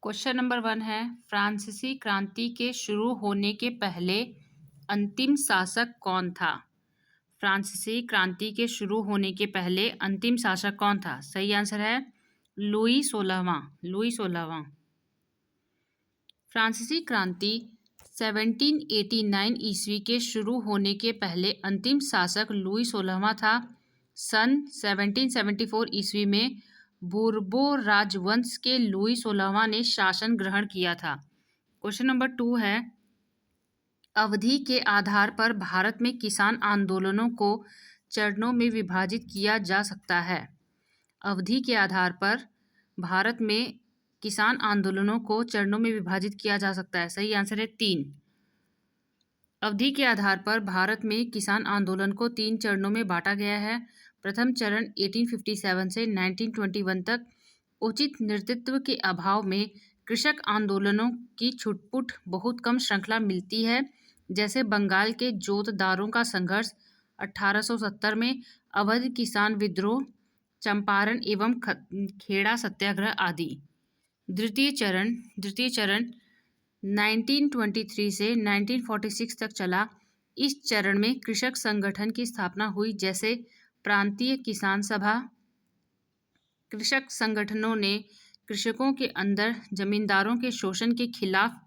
Question number 1 है, फ्रांसीसी क्रांति के शुरू होने के पहले अंतिम शासक कौन था? फ्रांसीसी क्रांति के शुरू होने के पहले अंतिम शासक कौन था? सही आंसर है लुई 16वां। लुई 16वां। फ्रांसीसी क्रांति 1789 ईस्वी के शुरू होने के पहले अंतिम शासक लुई 16वां था। सन 1774 ईस्वी में बूर्बो राजवंश के लुई 16वां ने शासन ग्रहण किया था। क्वेश्चन नंबर 2 है, अवधि के आधार पर भारत में किसान आंदोलनों को चरणों में विभाजित किया जा सकता है। अवधि के आधार पर भारत में किसान आंदोलनों को चरणों में विभाजित किया जा सकता है। सही आंसर है 3। अवधि के आधार पर भारत में किसान आंदोलन को 3 चरणों में बांटा गया है। प्रथम चरण 1857 से 1921 तक उचित नेतृत्व के अभाव में कृषक आंदोलनों की छुटपुट बहुत कम श्रृंखला मिलती है, जैसे बंगाल के जोतदारों का संघर्ष 1870 में, अवध किसान विद्रोह, चंपारण एवं खेड़ा सत्याग्रह आदि। द्वितीय चरण 1923 से 1946 तक चला। इस चरण में कृषक संगठन की स्थापना हुई, जैसे प्रांतीय किसान सभा। कृषक संगठनों ने कृषकों के अंदर जमींदारों के शोषण के खिलाफ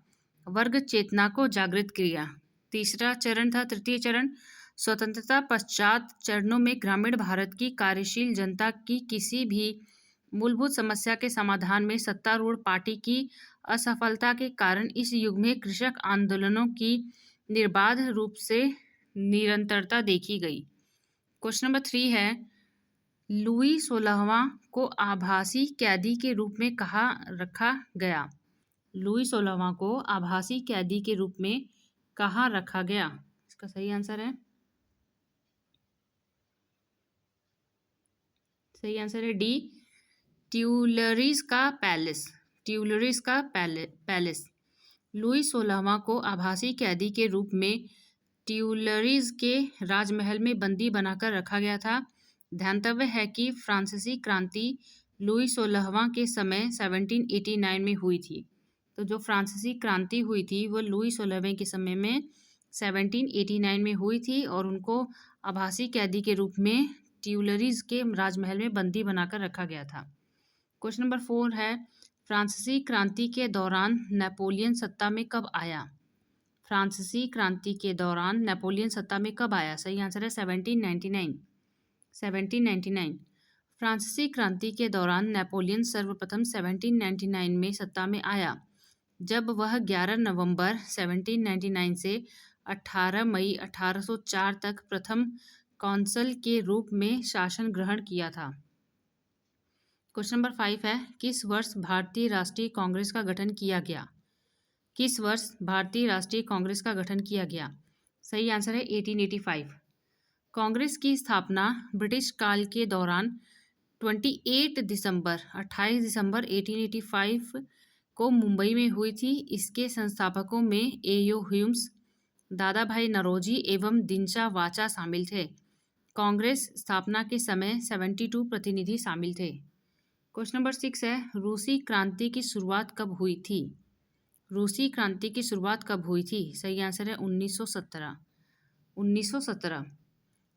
वर्ग चेतना को जागृत किया। तीसरा चरण था तृतीय चरण। स्वतंत्रता पश्चात चरणों में ग्रामीण भारत की कार्यशील जनता की किसी भी मूलभूत समस्या के समाधान में सत्तारूढ़ पार्टी की असफलता के कारण इस युग में कृषक आंदोलनों की निर्बाध रूप से निरंतरता देखी गई। क्वेश्चन नंबर 3 है, लुई 16वां को आभासी कैदी के रूप में कहाँ रखा गया? लुई 16वां को आभासी कैदी के रूप में कहाँ रखा गया? इसका सही आंसर है डी, ट्यूलरीज का पैलेस। ट्यूलरीज का पैलेस। लुई 16वां को आभासी कैदी के रूप में ट्यूलरीज के राजमहल में बंदी बनाकर रखा गया था। ध्यातव्य है कि फ्रांसीसी क्रांति लुई 16वां के समय 1789 में हुई थी। तो जो फ्रांसीसी क्रांति हुई थी वो लुई 16वें के समय में 1789 में हुई थी और उनको आभासी कैदी के रूप में ट्यूलरीज के राजमहल में बंदी बनाकर रखा गया था। क्वेश्चन नंबर 4 है, फ्रांसीसी क्रांति के दौरान नेपोलियन सत्ता में कब आया? फ्रांसीसी क्रांति के दौरान नेपोलियन सत्ता में कब आया? सही आंसर है 1799। फ्रांसीसी क्रांति के दौरान नेपोलियन सर्वप्रथम 1799 में सत्ता में आया, जब वह 11 नवंबर 1799 से 18 मई 1804 तक प्रथम कौंसल के रूप में शासन ग्रहण किया था। क्वेश्चन नंबर 5 है, किस वर्ष भारतीय राष्ट्रीय कांग्रेस का गठन किया गया? किस वर्ष भारतीय राष्ट्रीय कांग्रेस का गठन किया गया? सही आंसर है 1885। कांग्रेस की स्थापना ब्रिटिश काल के दौरान 28 दिसंबर 1885 को मुंबई में हुई थी। इसके संस्थापकों में एयो ह्यूम्स, दादा भाई नौरोजी एवं दिनशा वाचा शामिल थे। कांग्रेस स्थापना के समय 72 प्रतिनिधि शामिल थे। क्वेश्चन नंबर 6 है, रूसी क्रांति की शुरुआत कब हुई थी? रूसी क्रांति की शुरुआत कब हुई थी? सही आंसर है 1917। 1917।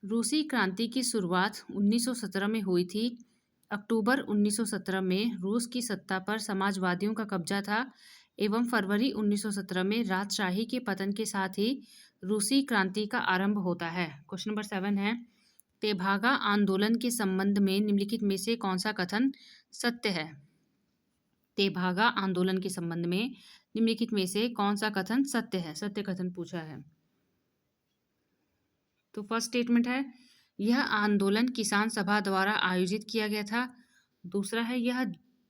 रूसी क्रांति की शुरुआत 1917 में हुई थी। अक्टूबर 1917 में रूस की सत्ता पर समाजवादियों का कब्जा था एवं फरवरी 1917 में राजशाही के पतन के साथ ही रूसी क्रांति का आरंभ होता है। क्वेश्चन नंबर 7 है, तेभागा आंदोलन के संबंध में निम्नलिखित में से कौन सा कथन सत्य है? तेभागा आंदोलन के संबंध में निम्नलिखित में से कौन सा कथन सत्य है? सत्य कथन पूछा है। तो फर्स्ट स्टेटमेंट है, यह आंदोलन किसान सभा द्वारा आयोजित किया गया था। दूसरा है, यह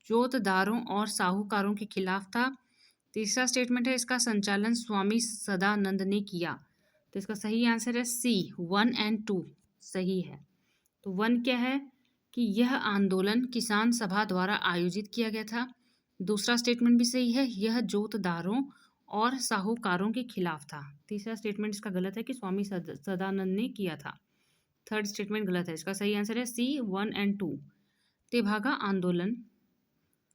जोतदारों और साहूकारों के खिलाफ था। तीसरा स्टेटमेंट है, इसका संचालन स्वामी सदानंद ने किया। तो इसका सही आंसर है सी, 1 और 2 सही है। तो 1 क्या है कि यह आंदोलन किसान सभा द्वारा आयोजित किया गया था। दूसरा स्टेटमेंट भी सही है, यह जोतदारों और साहूकारों के खिलाफ था। तीसरा स्टेटमेंट इसका गलत है कि स्वामी सदानंद ने किया था। थर्ड स्टेटमेंट गलत है। इसका सही आंसर है सी, 1 और 2। तेभागा आंदोलन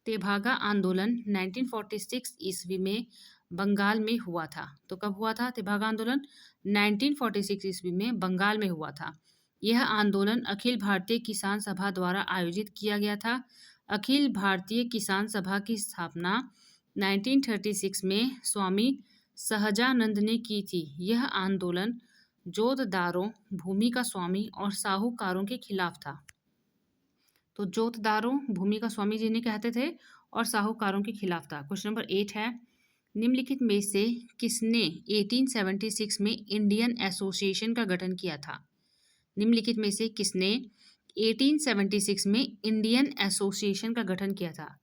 तेभागा आंदोलन 1946 ईस्वी में बंगाल में हुआ था। तो कब हुआ था तेभागा आंदोलन? 1946 ईस्वी में बंगाल में हुआ था। यह आंदोलन अखिल भारतीय किसान सभा द्वारा आयोजित किया गया था। अखिल भारतीय किसान सभा की स्थापना 1936 में स्वामी सहजानंद ने की थी। यह आंदोलन जोतदारों, भूमि का स्वामी और साहूकारों के खिलाफ था। तो जोतदारों, भूमि का स्वामी जिन्हें कहते थे, और साहूकारों के खिलाफ था। क्वेश्चन नंबर 8 है, निम्नलिखित में से किसने 1876 में इंडियन एसोसिएशन का गठन किया था? निम्नलिखित में से किसने 1876 में इंडियन एसोसिएशन का गठन किया था?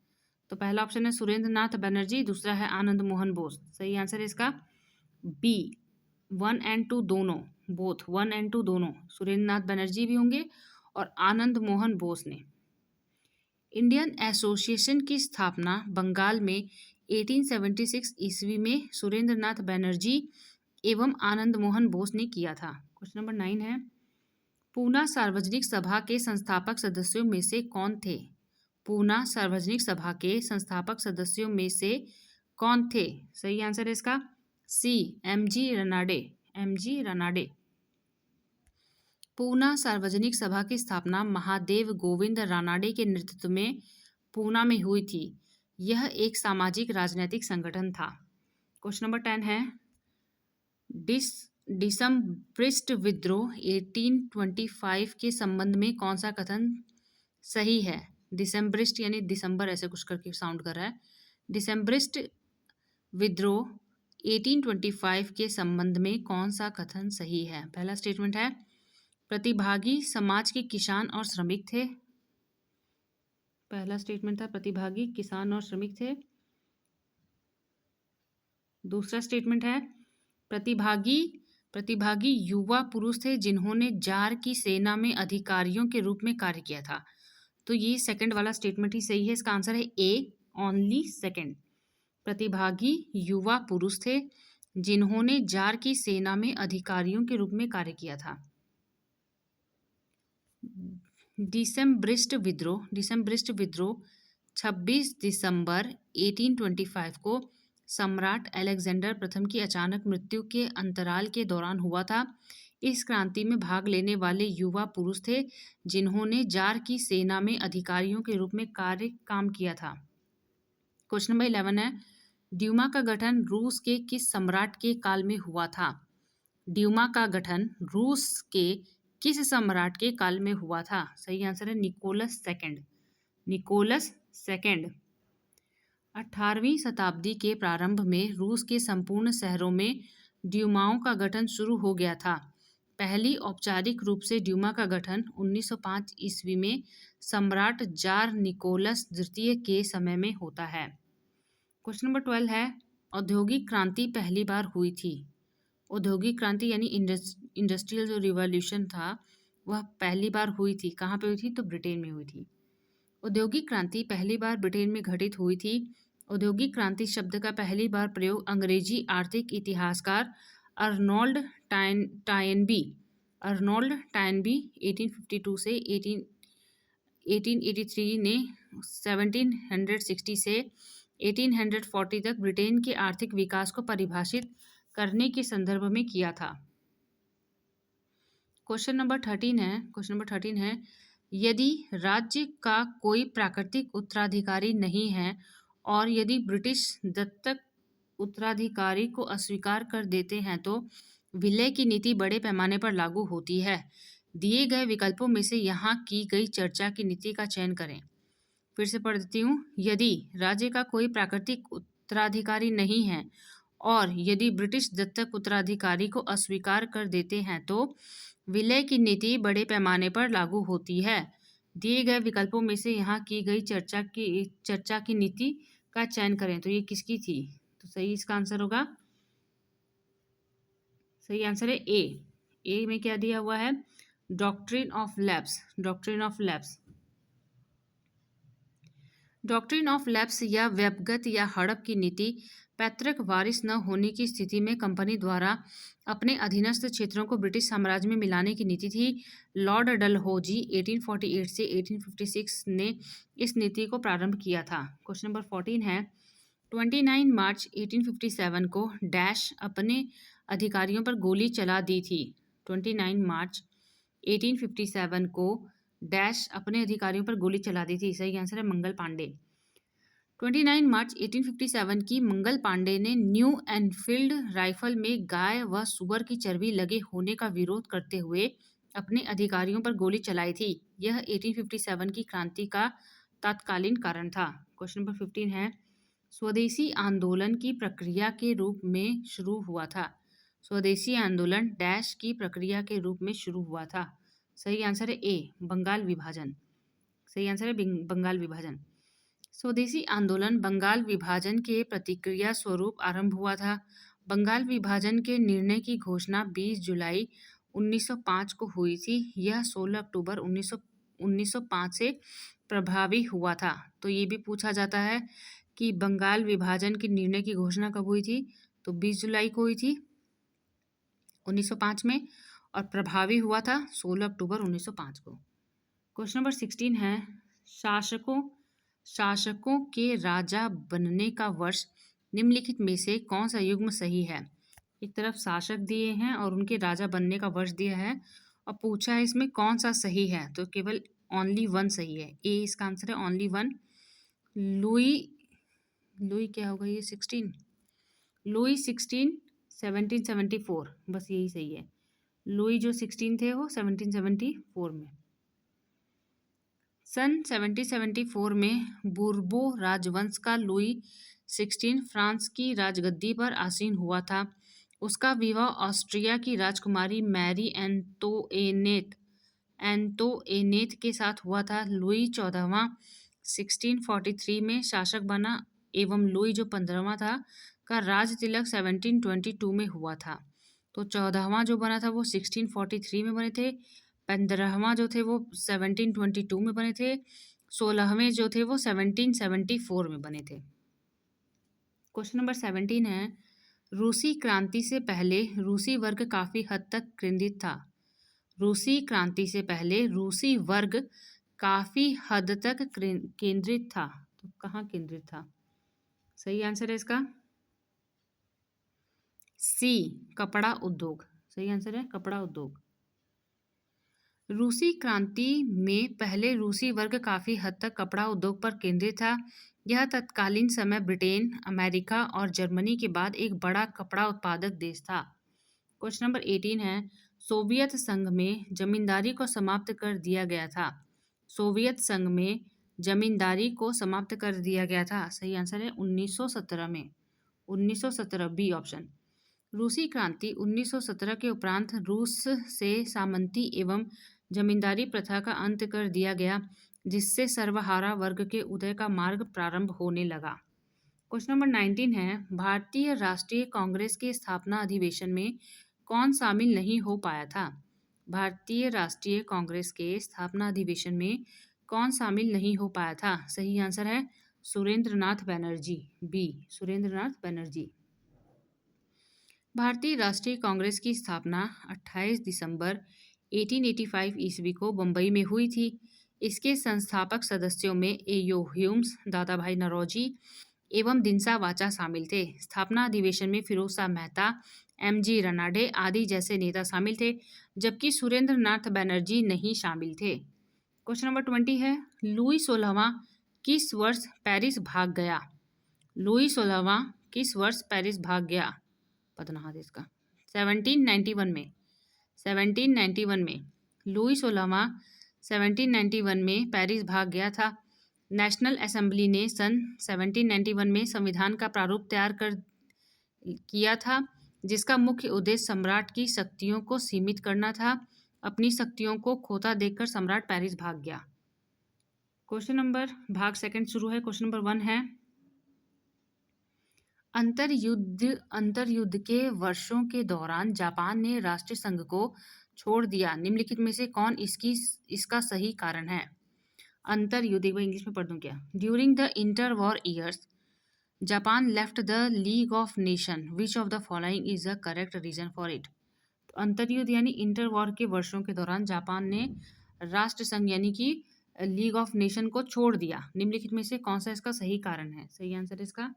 तो पहला ऑप्शन है सुरेंद्र नाथ बनर्जी, दूसरा है आनंद मोहन बोस। सही आंसर है इसका बी, 1 and 2 दोनों, बोथ 1 and 2 दोनों, सुरेंद्र नाथ बनर्जी भी होंगे और आनंद मोहन बोस ने। इंडियन एसोसिएशन की स्थापना बंगाल में 1876 ईस्वी में सुरेंद्र नाथ बनर्जी एवं आनंद मोहन बोस ने किया था। क्वेश्चन नंबर 9 है, पूना सार्वजनिक सभा के संस्थापक सदस्यों में से कौन थे? पूना सार्वजनिक सभा के संस्थापक सदस्यों में से कौन थे? सही आंसर है इसका सी, एमजी रनाडे। एमजी रनाडे। पूना सार्वजनिक सभा की स्थापना महादेव गोविंद रानाडे के नेतृत्व में पूना में हुई थी। यह एक सामाजिक राजनीतिक संगठन था। क्वेश्चन नंबर 10 है, दिसंब्रिस्ट विद्रोह 1825 के संबंध में कौन सा कथन सही है? दिसंब्रिस्ट यानी दिसंबर ऐसे कुछ करके साउंड कर रहा है। दिसंब्रिस्ट विद्रोह 1825 के संबंध में कौन सा कथन सही है? पहला स्टेटमेंट है, प्रतिभागी समाज के किसान और श्रमिक थे। पहला स्टेटमेंट था प्रतिभागी किसान और श्रमिक थे। दूसरा स्टेटमेंट है प्रतिभागी युवा पुरुष थे जिन्होंने जार की सेना में अधिकारियों के रूप में कार्य किया था। तो ये सेकंड वाला स्टेटमेंट ही सही है। इसका आंसर है ए, ओनली सेकंड। प्रतिभागी युवा पुरुष थे जिन्होंने जार की सेना में अधिकारियों के रूप में कार्य किया था। दिसंब्रिस्ट विद्रोह 26 दिसंबर 1825 को सम्राट अलेक्जेंडर प्रथम की अचानक मृत्यु के अंतराल के दौरान हुआ था। इस क्रांति में भाग लेने वाले युवा पुरुष थे जिन्होंने जार की सेना में अधिकारियों के रूप में काम किया था। क्वेश्चन नंबर 11 है, ड्यूमा का गठन रूस के किस सम्राट के काल में हुआ था? ड्यूमा का गठन रूस के किस सम्राट के काल में हुआ था? सही आंसर है निकोलस सेकंड। Nicholas second. 18वीं शताब्दी के प्रारंभ में रूस के संपूर्ण शहरों में ड्यूमाओं का गठन शुरू हो गया था। पहली औपचारिक रूप से ड्यूमा का गठन 1905 ईस्वी में सम्राट जार निकोलस द्वितीय के समय में होता है। क्वेश्चन नंबर 12 है, औद्योगिक क्रांति पहली बार हुई थी। औद्योगिक क्रांति यानी इंडस्ट्रियल जो रिवॉल्यूशन था वह पहली बार हुई थी। कहाँ पे हुई थी? तो ब्रिटेन में हुई थी। औद्योगिक क्रांति पहली बार ब्रिटेन में घटित हुई थी। औद्योगिक क्रांति शब्द का पहली बार प्रयोग अंग्रेजी आर्थिक इतिहासकार अर्नोल्ड टायनबी 1852 से 1883 ने 1760 से 1840 तक ब्रिटेन के आर्थिक विकास को परिभाषित करने के संदर्भ में किया था। क्वेश्चन नंबर 13 है, यदि राज्य का कोई प्राकृतिक उत्तराधिकारी नहीं है और यदि ब्रिटिश दत्तक उत्तराधिकारी को अस्वीकार कर देते हैं तो विलय की नीति बड़े पैमाने पर लागू होती है। दिए गए विकल्पों में से यहाँ की गई चर्चा की नीति का चयन करें। फिर से पढ़ देती हूँ, यदि राज्य का कोई प्राकृतिक उत्तराधिकारी नहीं है और यदि ब्रिटिश दत्तक उत्तराधिकारी को अस्वीकार कर देते हैं तो विलय की नीति बड़े पैमाने पर लागू होती है। दिए गए विकल्पों में से यहाँ की गई चर्चा की नीति का चयन करें। तो ये किसकी थी? तो सही इसका आंसर होगा, सही आंसर है ए में क्या दिया हुआ है? Doctrine of lapse. Doctrine of lapse. Doctrine of lapse या व्यक्तिगत या हड़प की नीति पैतृक वारिस न होने की स्थिति में कंपनी द्वारा अपने अधीनस्थ क्षेत्रों को ब्रिटिश साम्राज्य में मिलाने की नीति थी। लॉर्ड डलहौजी 1848 से 1856 ने इस नीति को प्रारंभ किया था। क्वेश्चन नंबर 14 है 29 मार्च 1857 को डैश अपने अधिकारियों पर गोली चला दी थी। 29 मार्च 1857 को डैश अपने अधिकारियों पर गोली चला दी थी। सही आंसर है मंगल पांडे। 29 मार्च 1857 की मंगल पांडे ने न्यू एनफील्ड राइफल में गाय व सुअर की चर्बी लगे होने का विरोध करते हुए अपने अधिकारियों पर गोली चलाई थी। यह 1857 की क्रांति का तत्कालीन कारण था। क्वेश्चन नंबर 15 है स्वदेशी आंदोलन की प्रक्रिया के रूप में शुरू हुआ था। स्वदेशी आंदोलन डैश की प्रक्रिया के रूप में शुरू हुआ था। सही आंसर है ए बंगाल विभाजन। सही आंसर है बंगाल विभाजन। स्वदेशी आंदोलन बंगाल विभाजन के प्रतिक्रिया स्वरूप आरंभ हुआ था। बंगाल विभाजन के निर्णय की घोषणा 20 जुलाई 1905 को हुई थी। यह 16 अक्टूबर 1905 से प्रभावी हुआ था। तो ये भी पूछा जाता है कि बंगाल विभाजन के निर्णय की घोषणा कब हुई थी, तो 20 जुलाई को हुई थी 1905 में, और प्रभावी हुआ था 16 अक्टूबर 1905 को। क्वेश्चन नंबर 16 है शासकों के राजा बनने का वर्ष निम्नलिखित में से कौन सा युग्म सही है। एक तरफ शासक दिए हैं और उनके राजा बनने का वर्ष दिया है और पूछा है इसमें कौन सा सही है, तो केवल ओनली वन सही है। ए इसका आंसर है ओनली वन। लुई क्या होगा ये 16 लुई 16 1774, बस यही सही है। लुई जो 16 थे वो 1774 में। सन 1774 में बूर्बो राजवंश का लुई 16 फ्रांस की राजगद्दी पर आसीन हुआ था। उसका विवाह ऑस्ट्रिया की राजकुमारी मैरी एंतोएनेत के साथ हुआ था। लुई 14वां 1643 में शासक बना एवं लुई जो 15वां था का राज तिलक 1722 में हुआ था। तो 14वां जो बना था वो 1643 में बने थे, 15वां जो थे वो 1722 में बने थे, 16वें जो थे वो 1774 में बने थे। क्वेश्चन नंबर 17 है रूसी क्रांति से पहले रूसी वर्ग काफी हद तक केंद्रित था। रूसी क्रांति से पहले रूसी वर्ग काफी हद तक केंद्रित था। तो कहाँ केंद्रित था? सही आंसर है इसका सी कपड़ा उद्योग। सही आंसर है कपड़ा उद्योग। रूसी क्रांति में पहले रूसी वर्ग काफी हद तक कपड़ा उद्योग पर केंद्रित था। यह तत्कालीन समय ब्रिटेन, अमेरिका और जर्मनी के बाद एक बड़ा कपड़ा उत्पादक देश था। क्वेश्चन नंबर 18 है सोवियत संघ में जमींदारी को समाप्त कर दिया गया था। सोवियत संघ में जमींदारी को समाप्त कर दिया गया था। सही आंसर है 1917 में। 1917 बी ऑप्शन। रूसी क्रांति 1917 के उपरांत रूस से सामंती एवं जमींदारी प्रथा का अंत कर दिया गया, जिससे सर्वहारा वर्ग के उदय का मार्ग प्रारंभ होने लगा। क्वेश्चन नंबर 19 है भारतीय राष्ट्रीय कांग्रेस के स्थापना अधिवेशन में कौन शामिल नहीं हो पाया था। भारतीय राष्ट्रीय कांग्रेस के स्थापना अधिवेशन में कौन शामिल नहीं हो पाया था। सही आंसर है सुरेंद्रनाथ बनर्जी बी सुरेंद्रनाथ बनर्जी। भारतीय राष्ट्रीय कांग्रेस की स्थापना 28 दिसंबर 1885 ईस्वी को बम्बई में हुई थी। इसके संस्थापक सदस्यों में ए.यू. ह्यूम्स, दादा भाई नौरोजी एवं दिनसा वाचा शामिल थे। स्थापना अधिवेशन में फिरोज शाह मेहता, एम.जी. रनाडे आदि जैसे नेता शामिल थे, जबकि सुरेंद्रनाथ बनर्जी नहीं शामिल थे। क्वेश्चन नंबर 20 है लुई 16वां किस वर्ष पेरिस भाग गया। लुई 16वां किस वर्ष पेरिस भाग गया? पता इसका 1791 में। 1791 में लुई 16वां 1791 में पेरिस भाग गया था। नेशनल असेंबली ने सन 1791 में संविधान का प्रारूप तैयार किया था, जिसका मुख्य उद्देश्य सम्राट की शक्तियों को सीमित करना था। अपनी शक्तियों को खोता देखकर सम्राट पेरिस भाग गया। क्वेश्चन नंबर भाग सेकंड शुरू है। क्वेश्चन नंबर 1 है अंतर्युद्ध के वर्षों के दौरान जापान ने राष्ट्रीय संघ को छोड़ दिया। निम्नलिखित में से कौन इसका सही कारण है। अंतर्युद्ध, एक बार इंग्लिश में पढ़ दूं क्या? During the inter war years Japan left the league of nation, which of the following is the correct reason for it? तो अंतर्युद्ध यानी इंटर वॉर के वर्षों के दौरान जापान ने राष्ट्र संघ यानी कि लीग ऑफ नेशन को छोड़ दिया। निम्नलिखित में से कौन सा इसका सही कारण है? सही आंसर इसका,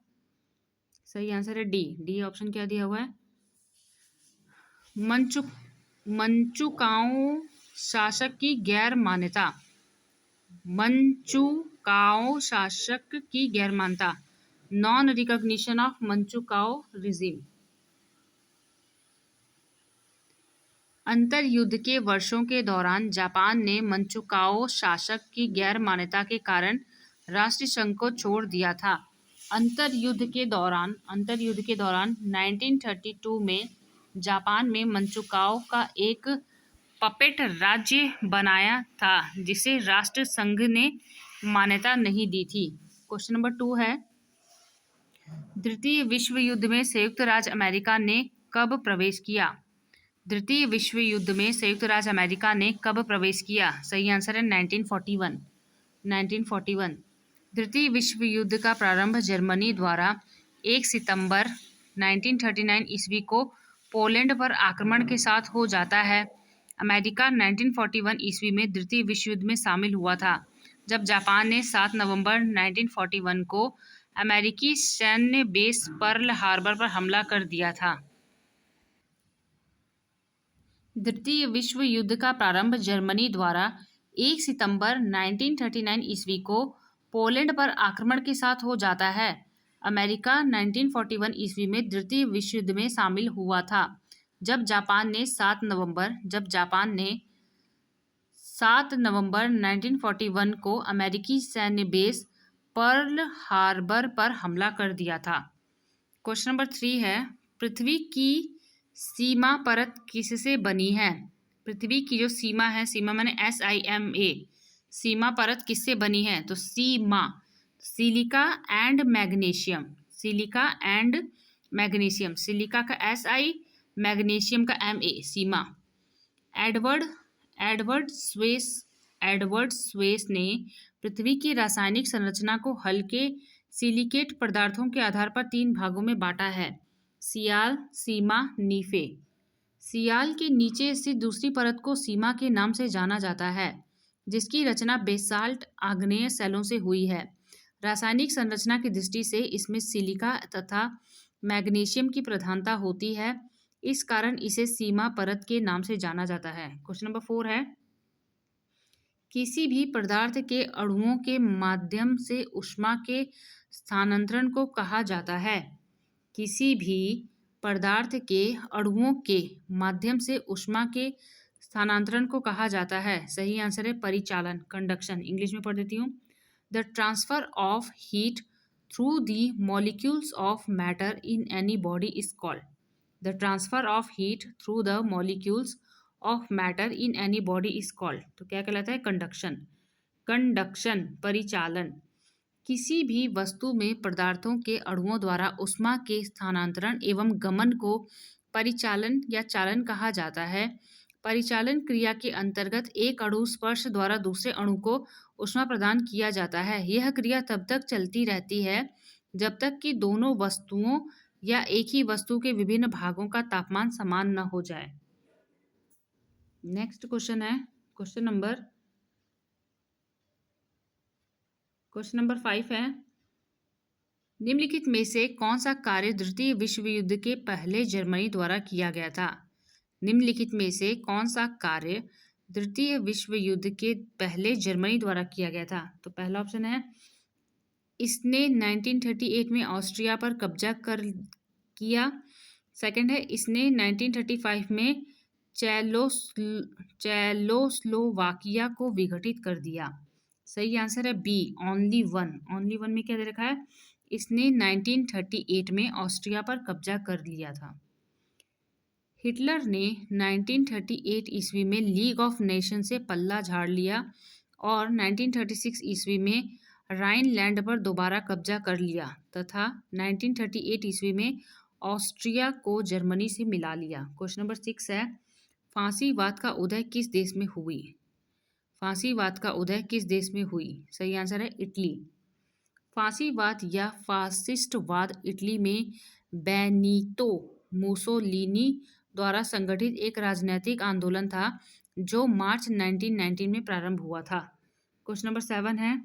सही आंसर है डी। डी ऑप्शन क्या दिया हुआ है? मंचुकाओ शासक की गैर मान्यता, मंचुकाओ शासक की गैर मान्यता, नॉन रिकॉग्निशन ऑफ मंचुकाओ रिजिम। अंतर्युद्ध के वर्षों के दौरान जापान ने मंचुकाओ शासक की गैर मान्यता के कारण राष्ट्रीय संघ को छोड़ दिया था। अंतर्युद्ध के दौरान 1932 में जापान में मंचुकाओ का एक पपेट राज्य बनाया था जिसे राष्ट्र संघ ने मान्यता नहीं दी थी। क्वेश्चन नंबर 2 है, द्वितीय विश्व युद्ध में संयुक्त राज्य अमेरिका ने कब प्रवेश किया? द्वितीय विश्व युद्ध में संयुक्त राज्य अमेरिका ने कब प्रवेश किया? सही आंसर है 1941। द्वितीय विश्व युद्ध का प्रारंभ जर्मनी द्वारा 1 सितंबर 1939 ईस्वी को पोलैंड पर आक्रमण के साथ हो जाता है। अमेरिका 1941 ईस्वी में द्वितीय विश्व युद्ध में शामिल हुआ था, जब जापान ने 7 नवंबर 1941 को अमेरिकी सैन्य बेस पर्ल हार्बर पर हमला कर दिया था। द्वितीय विश्व युद्ध का प्रारंभ जर्मनी द्वारा 1 सितंबर 1939 ईस्वी को पोलैंड पर आक्रमण के साथ हो जाता है। अमेरिका 1941 ईस्वी में द्वितीय विश्व युद्ध में शामिल हुआ था, जब जापान ने 7 नवंबर 1941 को अमेरिकी सैन्य बेस पर्ल हार्बर पर हमला कर दिया था। क्वेश्चन नंबर 3 है, पृथ्वी की सीमा परत किससे बनी है? पृथ्वी की जो सीमा है, सीमा माने SIMA, सीमा परत किससे बनी है? तो सीमा, सिलिका एंड मैग्नीशियम, सिलिका का SI, मैग्नीशियम का MA, सीमा। एडवर्ड स्वेस ने पृथ्वी की रासायनिक संरचना को हल्के सिलिकेट पदार्थों के आधार पर 3 भागों में बांटा है, सियाल, सीमा, नीफे। सियाल के नीचे स्थित दूसरी परत को सीमा के नाम से जाना जाता है, जिसकी रचना बेसाल्ट आग्नेय शैलों से हुई है। रासायनिक संरचना की दृष्टि से इसमें सिलिका तथा मैग्नीशियम की प्रधानता होती है, इस कारण इसे सीमा परत के नाम से जाना जाता है। क्वेश्चन नंबर 4 है, किसी भी पदार्थ के अणुओं के माध्यम से ऊष्मा के स्थानांतरण को कहा जाता है? किसी भी पदार्थ के अणुओं के माध्यम से ऊष्मा के स्थानांतरण को कहा जाता है। सही आंसर है परिचालन, कंडक्शन। इंग्लिश में पढ़ देती हूँ। The transfer of heat through the molecules of matter in any body is called. The transfer of heat through the molecules of matter in any body is called. तो क्या कहलाता है? कंडक्शन। कंडक्शन, परिचालन। किसी भी वस्तु में पदार्थों के अणुओं द्वारा ऊष्मा के स्थानांतरण एवं गमन को परिचालन या चालन कहा जाता है। परिचालन क्रिया के अंतर्गत एक अणु स्पर्श द्वारा दूसरे अणु को ऊष्मा प्रदान किया जाता है। यह क्रिया तब तक चलती रहती है जब तक कि दोनों वस्तुओं या एक ही वस्तु के विभिन्न भागों का तापमान समान न हो जाए। नेक्स्ट क्वेश्चन है क्वेश्चन नंबर 5 है, निम्नलिखित में से कौन सा कार्य द्वितीय विश्व युद्ध के पहले जर्मनी द्वारा किया गया था? निम्नलिखित में से कौन सा कार्य द्वितीय विश्व युद्ध के पहले जर्मनी द्वारा किया गया था? तो पहला ऑप्शन है, इसने 1938 में ऑस्ट्रिया पर कब्जा किया। सेकंड है, इसने 1935 में चेलोस्लोवाकिया को विघटित कर दिया। सही आंसर है B, only one. Only one में क्या दे रखा है? इसने 1938 में ऑस्ट्रिया पर कब्जा कर लिया था। हिटलर ने 1938 ईस्वी में लीग ऑफ नेशन से पल्ला झाड़ लिया और 1936 ईस्वी में राइनलैंड पर दोबारा कब्जा कर लिया तथा 1938 ईस्वी में ऑस्ट्रिया को जर्मनी से मिला लिया। क्वेश्चन नंबर 6 है, फांसीवाद का उदय किस देश में हुई? फांसीवाद का उदय किस देश में हुई? सही आंसर है इटली। फांसीवाद या फासिस्टवाद इटली में बेनितो मुसोलिनी द्वारा संगठित एक राजनीतिक आंदोलन था जो मार्च 1919 में प्रारंभ हुआ था। क्वेश्चन नंबर 7 है,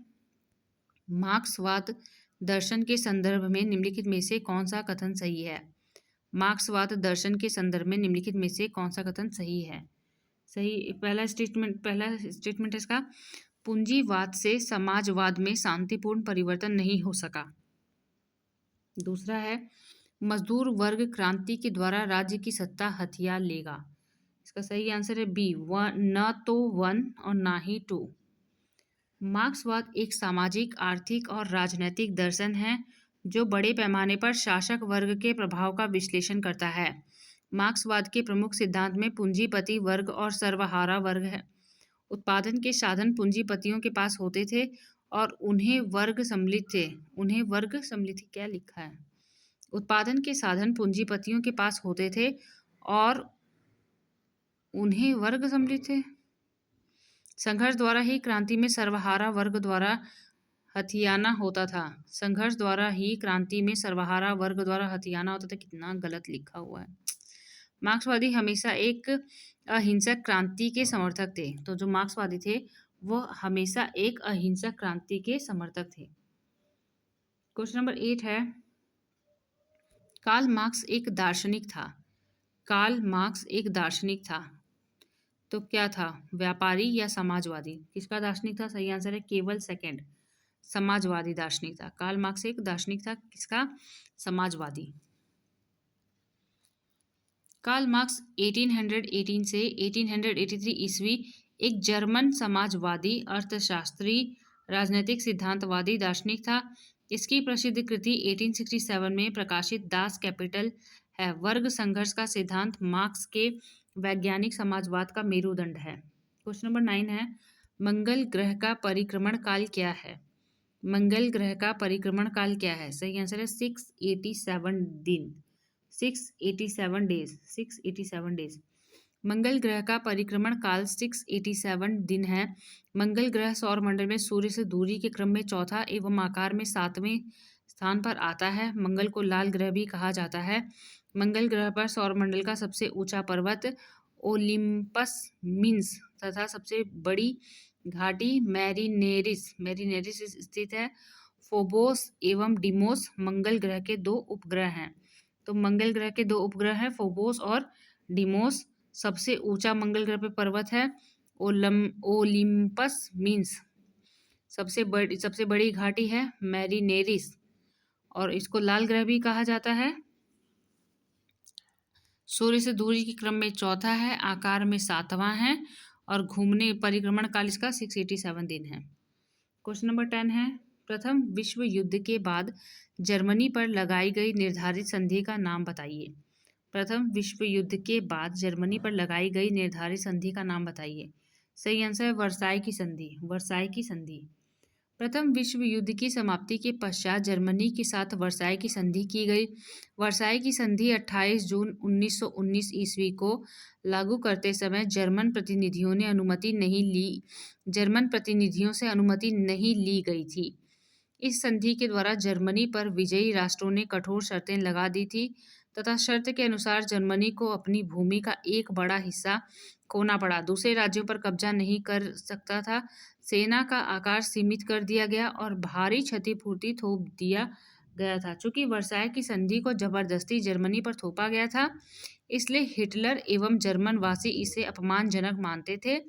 मार्क्सवाद दर्शन के संदर्भ में निम्नलिखित में से कौन सा कथन सही है? मार्क्सवाद दर्शन के संदर्भ में निम्नलिखित में से कौन सा कथन सही है? सही पहला स्टेटमेंट है इसका, पूंजीवाद से समाजवाद में शांतिपूर्ण परिवर्तन नहीं हो सका। दूसरा है, मजदूर वर्ग क्रांति के द्वारा राज्य की सत्ता हथिया लेगा। इसका सही आंसर है बी, न तो 1 और ना ही 2। मार्क्सवाद एक सामाजिक, आर्थिक और राजनैतिक दर्शन है जो बड़े पैमाने पर शासक वर्ग के प्रभाव का विश्लेषण करता है। मार्क्सवाद के प्रमुख सिद्धांत में पूंजीपति वर्ग और सर्वहारा वर्ग है। उत्पादन के साधन पूंजीपतियों के पास होते थे और उन्हें वर्ग सम्मिलित थे। क्या लिखा है? उत्पादन के साधन पूंजीपतियों के पास होते थे और उन्हें वर्ग सम्मिलित थे। संघर्ष द्वारा ही क्रांति में सर्वहारा वर्ग द्वारा हथियाना होता था। संघर्ष द्वारा ही क्रांति में सर्वहारा वर्ग द्वारा हथियाना होता था। कितना गलत लिखा हुआ है। मार्क्सवादी हमेशा एक अहिंसक क्रांति के समर्थक थे। तो जो मार्क्सवादी थे वो हमेशा एक अहिंसक क्रांति के समर्थक थे। क्वेश्चन नंबर 8 है, कार्ल मार्क्स एक दार्शनिक था। कार्ल मार्क्स एक दार्शनिक था तो क्या था? व्यापारी या समाजवादी? किसका दार्शनिक था? सही आंसर है केवल सेकंड, समाजवादी दार्शनिक था। कार्ल मार्क्स एक दार्शनिक था, किसका? समाजवादी। कार्ल मार्क्स 1818 से 1883 ईस्वी एक जर्मन समाजवादी, अर्थशास्त्री, राजनीतिक सिद्धांतवादी दार्शनिक था। इसकी प्रसिद्ध कृति 1867 में प्रकाशित दास कैपिटल है। वर्ग संघर्ष का सिद्धांत मार्क्स के वैज्ञानिक समाजवाद का मेरुदंड है। क्वेश्चन नंबर 9 है, मंगल ग्रह का परिक्रमण काल क्या है? मंगल ग्रह का परिक्रमण काल क्या है? सही आंसर है 687 दिन, 687 डेज, 687 डेज। मंगल ग्रह का परिक्रमण काल 687 दिन है। मंगल ग्रह सौर मंडल में सूर्य से दूरी के क्रम में चौथा एवं आकार में 7वें स्थान पर आता है। मंगल को लाल ग्रह भी कहा जाता है। मंगल ग्रह पर सौर मंडल का सबसे ऊंचा पर्वत ओलिम्पस मीन्स तथा सबसे बड़ी घाटी मैरीनेरिस स्थित है। फोबोस एवं डिमोस मंगल ग्रह के 2 उपग्रह हैं। तो मंगल ग्रह के 2 उपग्रह हैं, फोबोस और डिमोस। सबसे ऊंचा मंगल ग्रह पे पर्वत है ओलिम्पस मीन्स। सबसे बड़ी घाटी है मैरीनेरिस और इसको लाल ग्रह भी कहा जाता है। सूर्य से दूरी के क्रम में चौथा है, आकार में 7वां है और घूमने परिक्रमण काल इसका 687 दिन है। क्वेश्चन नंबर 10 है, प्रथम विश्व युद्ध के बाद जर्मनी पर लगाई गई निर्धारित संधि का नाम बताइए। प्रथम विश्व युद्ध के बाद जर्मनी पर लगाई गई निर्धारित संधि का नाम बताइए। सही आंसर है वर्साई की संधि, वर्साई की संधि। प्रथम विश्व युद्ध की समाप्ति के पश्चात जर्मनी के साथ वर्साई की संधि की गई। वर्साई की संधि 28 जून 1919 ईस्वी को लागू करते समय जर्मन प्रतिनिधियों से अनुमति नहीं ली गई थी। इस संधि के द्वारा जर्मनी पर विजयी राष्ट्रों ने कठोर शर्तें लगा दी थी तथा शर्त के अनुसार जर्मनी को अपनी भूमि का एक बड़ा हिस्सा खोना पड़ा। दूसरे राज्यों पर कब्जा नहीं कर सकता था। सेना का आकार सीमित कर दिया गया और भारी क्षतिपूर्ति थोप दिया गया था। चूंकि वर्साई की संधि को जबरदस्ती जर्मनी पर थोपा गया था, इसलिए हिटलर एवं जर्मन वासी इसे अपमानजनक मानते थे।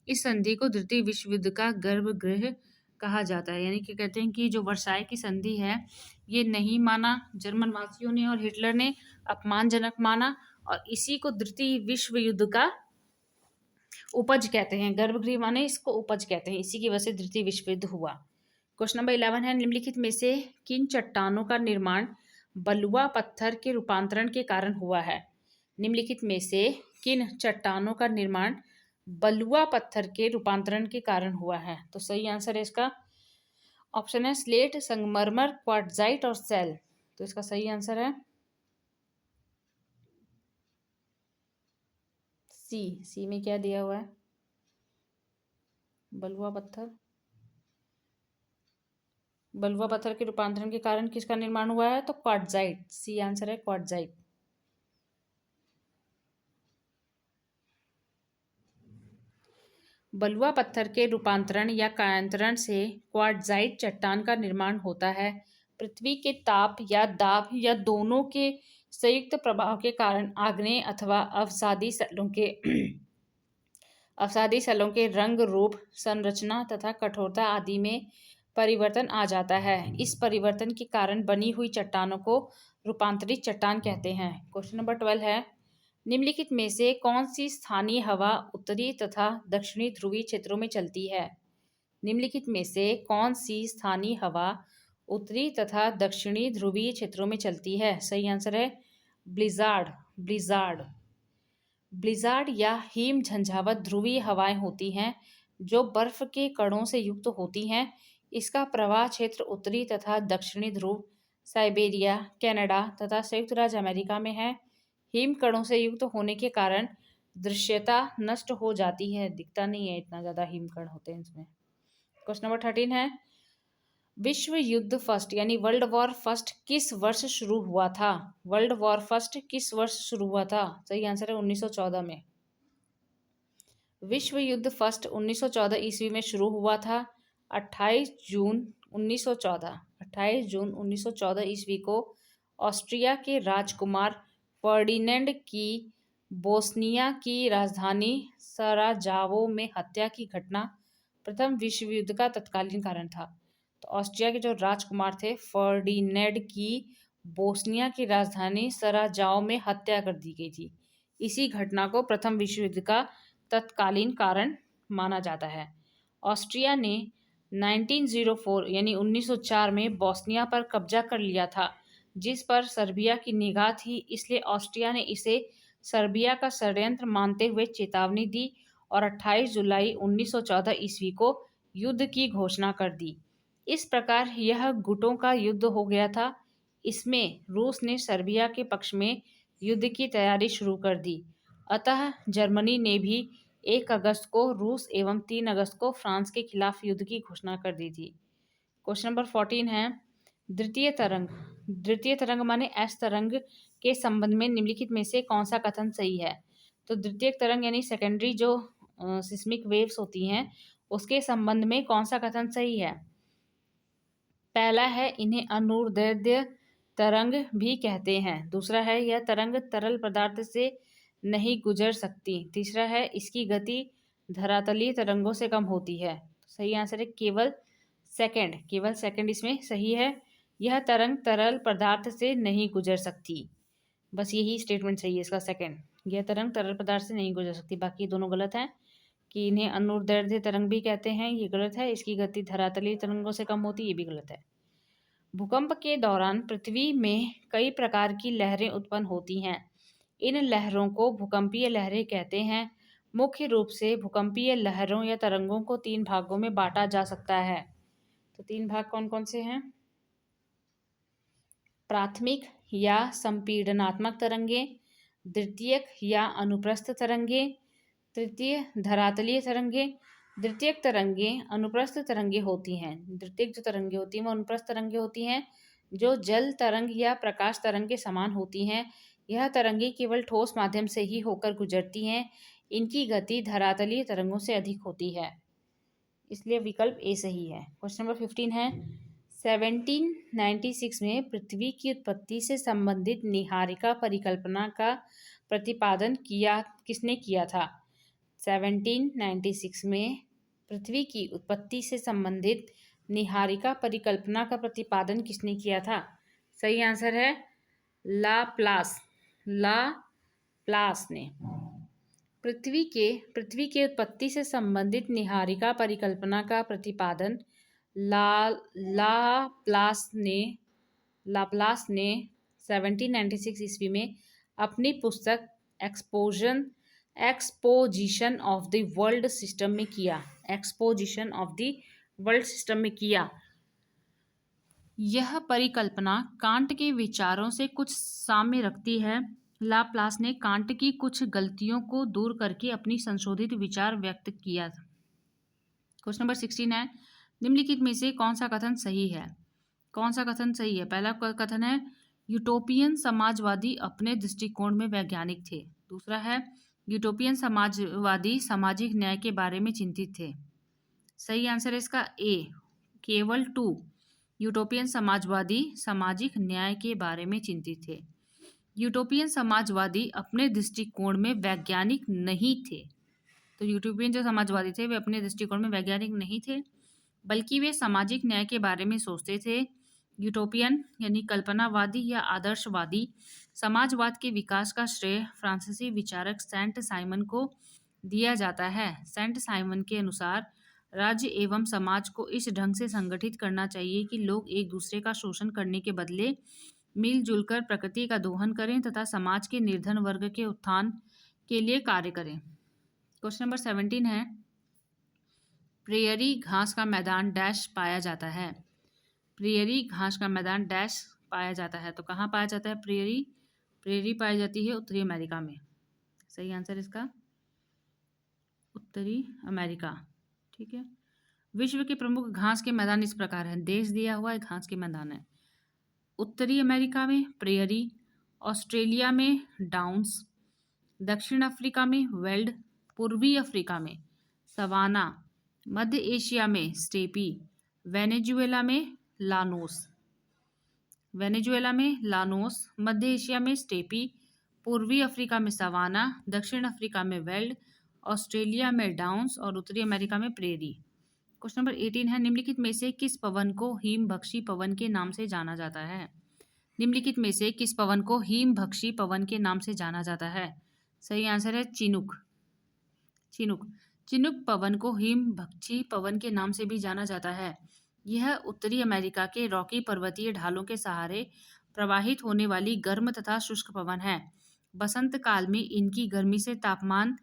इस संधि को द्वितीय विश्व युद्ध का गर्भगृह कहा जाता है। यानी कि कहते हैं कि जो वर्साई की संधि है ये नहीं माना जर्मन वासियों ने और हिटलर ने, अपमानजनक माना और इसी को द्वितीय विश्व युद्ध का उपज कहते हैं। गर्भगृह माने इसको उपज कहते हैं, इसी की वजह से द्वितीय विश्व युद्ध हुआ। क्वेश्चन नंबर 11 है, निम्नलिखित में से किन चट्टानों का निर्माण बलुआ पत्थर के रूपांतरण के कारण हुआ है? निम्नलिखित में से किन चट्टानों का निर्माण बलुआ पत्थर के रूपांतरण के कारण हुआ है? तो सही आंसर है इसका ऑप्शन है स्लेट, संगमरमर, क्वार्ट्जाइट और सेल। तो इसका सही आंसर है सी में क्या दिया हुआ है? बलुआ पत्थर, बलुआ पत्थर के रूपांतरण के कारण किसका निर्माण हुआ है? तो क्वार्ट्जाइट, सी आंसर है क्वार्ट्जाइट। बलुआ पत्थर के रूपांतरण या कायांतरण से क्वार्ट्जाइट चट्टान का निर्माण होता है। पृथ्वी के ताप या दाब या दोनों के संयुक्त प्रभाव के कारण आग्नेय अथवा अवसादी स्थलों के रंग, रूप, संरचना तथा कठोरता आदि में परिवर्तन आ जाता है। इस परिवर्तन के कारण बनी हुई चट्टानों को रूपांतरित चट्टान कहते हैं। क्वेश्चन नंबर 12 है, निम्नलिखित में से कौन सी स्थानीय हवा उत्तरी तथा दक्षिणी ध्रुवीय क्षेत्रों में चलती है? निम्नलिखित में से कौन सी स्थानीय हवा उत्तरी तथा दक्षिणी ध्रुवीय क्षेत्रों में चलती है? सही आंसर है ब्लिज़ार्ड। ब्लिज़ार्ड ब्लिज़ार्ड या हिम झंझावत ध्रुवीय हवाएं होती हैं जो बर्फ के कणों से युक्त होती हैं। इसका प्रवाह क्षेत्र उत्तरी तथा दक्षिणी ध्रुव, साइबेरिया, कनाडा तथा संयुक्त राज्य अमेरिका में है। हिम कणों से युक्त होने के कारण दृश्यता नष्ट हो जाती है, दिखता नहीं है, इतना ज़्यादा हिमकण होते हैं इसमें। क्वेश्चन नंबर 13 है, विश्व युद्ध फर्स्ट यानी वर्ल्ड वॉर फर्स्ट किस वर्ष शुरू हुआ था? वर्ल्ड वॉर फर्स्ट किस वर्ष शुरू हुआ था? सही आंसर है 1914 में। विश्व युद्ध फर्स्ट 1914 ईस्वी में शुरू हुआ था। 28 जून 1914 ईस्वी को ऑस्ट्रिया के राजकुमार फर्डिनेंड की बोस्निया की राजधानी सराजावो में हत्या की घटना प्रथम विश्व युद्ध का तत्कालीन कारण था। तो ऑस्ट्रिया के जो राजकुमार थे फर्डिनेंड की बोस्निया की राजधानी सराजाओ में हत्या कर दी गई थी। इसी घटना को प्रथम विश्व युद्ध का तत्कालीन कारण माना जाता है। ऑस्ट्रिया ने 1904 यानी 1904 में बोस्निया पर कब्जा कर लिया था, जिस पर सर्बिया की निगाह थी। इसलिए ऑस्ट्रिया ने इसे सर्बिया का षड्यंत्र मानते हुए चेतावनी दी और 28 जुलाई 1914 ईस्वी को युद्ध की घोषणा कर दी। इस प्रकार यह गुटों का युद्ध हो गया था। इसमें रूस ने सर्बिया के पक्ष में युद्ध की तैयारी शुरू कर दी। अतः जर्मनी ने भी 1 अगस्त को रूस एवं 3 अगस्त को फ्रांस के खिलाफ युद्ध की घोषणा कर दी थी। क्वेश्चन नंबर 14 है, द्वितीय तरंग। द्वितीय तरंग माने एस तरंग के संबंध में निम्नलिखित में से कौन सा कथन सही है? तो द्वितीय तरंग यानी सेकेंडरी जो सिस्मिक वेव्स होती हैं उसके संबंध में कौन सा कथन सही है? पहला है, इन्हें अनुदैर्ध्य तरंग भी कहते हैं। दूसरा है, यह तरंग तरल पदार्थ से नहीं गुजर सकती। तीसरा है, इसकी गति धरातलीय तरंगों से कम होती है। सही आंसर है केवल सेकंड इसमें सही है। यह तरंग तरल पदार्थ से नहीं गुजर सकती, बस यही स्टेटमेंट सही है इसका सेकंड। यह तरंग तरल पदार्थ से नहीं गुजर सकती, बाकी दोनों गलत हैं। कि इन्हें अनुदैर्ध्य तरंग भी कहते हैं, ये गलत है। इसकी गति धरातलीय तरंगों से कम होती है, ये भी गलत है। भूकंप के दौरान पृथ्वी में कई प्रकार की लहरें उत्पन्न होती हैं। इन लहरों को भूकंपीय लहरें कहते हैं। मुख्य रूप से भूकंपीय लहरों या तरंगों को 3 भागों में बांटा जा सकता है। तो 3 भाग कौन कौन से हैं? प्राथमिक या संपीड़नात्मक तरंगें, द्वितीयक या अनुप्रस्थ तरंगें, तृतीय धरातलीय तरंगें। द्वितीयक तरंगें अनुप्रस्थ तरंगें होती हैं। द्वितीयक जो तरंगें होती हैं वो अनुप्रस्थ तरंगें होती हैं, जो जल तरंग या प्रकाश तरंग के समान होती हैं। यह तरंगें केवल ठोस माध्यम से ही होकर गुजरती हैं। इनकी गति धरातलीय तरंगों से अधिक होती है, इसलिए विकल्प ए सही है। क्वेश्चन नंबर 15 है, 1796 में पृथ्वी की उत्पत्ति से संबंधित निहारिका परिकल्पना का प्रतिपादन किसने किया था? 1796 में पृथ्वी की उत्पत्ति से संबंधित निहारिका परिकल्पना का प्रतिपादन किसने किया था? सही आंसर है लाप्लास ने। पृथ्वी के उत्पत्ति से संबंधित निहारिका परिकल्पना का प्रतिपादन लाप्लास ने 1796 ईस्वी में अपनी पुस्तक exposition of the world system में किया। यह परिकल्पना कांट के विचारों से कुछ साम्य रखती है। लाप्लास ने कांट की कुछ गलतियों को दूर करके अपनी संशोधित विचार व्यक्त किया। क्वेश्चन नंबर 16 है, निम्नलिखित में से कौन सा कथन सही है? कौन सा कथन सही है? पहला कथन है यूटोपियन समाजवादी अपने दृष्टिकोण में वैज्ञानिक थे। दूसरा है यूटोपियन समाजवादी सामाजिक न्याय के बारे में चिंतित थे। सही आंसर है इसका ए, केवल 2। यूटोपियन समाजवादी सामाजिक न्याय के बारे में चिंतित थे। यूटोपियन समाजवादी अपने दृष्टिकोण में वैज्ञानिक नहीं थे। तो यूटोपियन जो समाजवादी थे वे अपने दृष्टिकोण में वैज्ञानिक नहीं थे, बल्कि वे सामाजिक न्याय के बारे में सोचते थे। यूटोपियन यानी कल्पनावादी या आदर्शवादी समाजवाद के विकास का श्रेय फ्रांसीसी विचारक सेंट साइमन को दिया जाता है। सेंट साइमन के अनुसार राज्य एवं समाज को इस ढंग से संगठित करना चाहिए कि लोग एक दूसरे का शोषण करने के बदले मिलजुल कर प्रकृति का दोहन करें तथा समाज के निर्धन वर्ग के उत्थान के लिए कार्य करें। क्वेश्चन नंबर 17 है, प्रेयरी घास का मैदान डैश पाया जाता है। प्रेयरी घास का मैदान डैश पाया जाता है। तो कहाँ पाया जाता है प्रेयरी? प्रेयरी पाई जाती है उत्तरी अमेरिका में। सही आंसर इसका उत्तरी अमेरिका। ठीक है। विश्व के प्रमुख घास के मैदान इस प्रकार हैं। देश दिया हुआ है, घास के मैदान है। उत्तरी अमेरिका में प्रेयरी, ऑस्ट्रेलिया में डाउन्स, दक्षिण अफ्रीका में वेल्ड, पूर्वी अफ्रीका में सवाना, मध्य एशिया में स्टेपी, वेनेजुएला में लानोस। वेनेजुएला में लानोस, मध्य एशिया में स्टेपी, पूर्वी अफ्रीका में सवाना, दक्षिण अफ्रीका में वेल्ड, ऑस्ट्रेलिया में डाउन्स और उत्तरी अमेरिका में प्रेरी। क्वेश्चन नंबर 18 है, निम्नलिखित में से किस पवन को हिमभक्षी पवन के नाम से जाना जाता है? निम्नलिखित में से किस पवन को हिमभक्षी पवन के नाम से जाना जाता है? सही आंसर है चिनुक। चिनुक चिनुक पवन को हिमभक्षी पवन के नाम से भी जाना जाता है। यह उत्तरी अमेरिका के रॉकी पर्वतीय ढालों के सहारे प्रवाहित होने वाली गर्म तथा शुष्क पवन है। बसंत काल में इनकी गर्मी से तापमान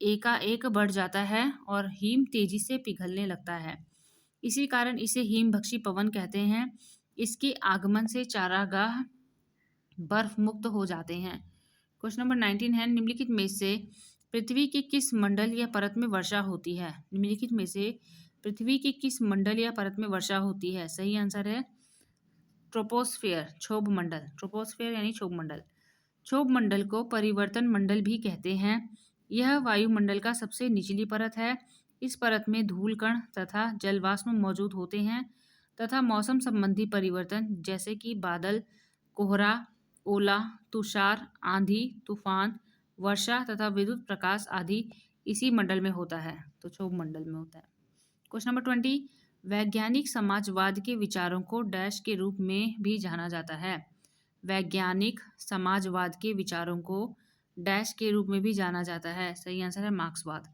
एकाएक बढ़ जाता है और हिम तेजी से पिघलने लगता है। इसी कारण इसे हिमभक्षी पवन कहते हैं। इसके आगमन से चारागाह बर्फ मुक्त हो जाते हैं। क्वेश्चन नंबर 19 है, निम्नलिखित में से पृथ्वी के किस मंडल या परत में वर्षा होती है? निम्नलिखित में से पृथ्वी के किस मंडल या परत में वर्षा होती है? सही आंसर है ट्रोपोस्फियर, क्षोभ मंडल। ट्रोपोस्फियर यानी क्षोभ मंडल। क्षोभ मंडल को परिवर्तन मंडल भी कहते हैं। यह वायुमंडल का सबसे निचली परत है। इस परत में धूल कण तथा जलवाष्प मौजूद होते हैं तथा मौसम संबंधी परिवर्तन जैसे कि बादल, कोहरा, ओला, तुषार, आंधी, तूफान, वर्षा तथा विद्युत प्रकाश आदि इसी मंडल में होता है। तो क्षोभ मंडल में होता है। क्वेश्चन नंबर 20, वैज्ञानिक समाजवाद के विचारों को डैश के रूप में भी जाना जाता है। वैज्ञानिक समाजवाद के विचारों को डैश के रूप में भी जाना जाता है। सही आंसर है मार्क्सवाद।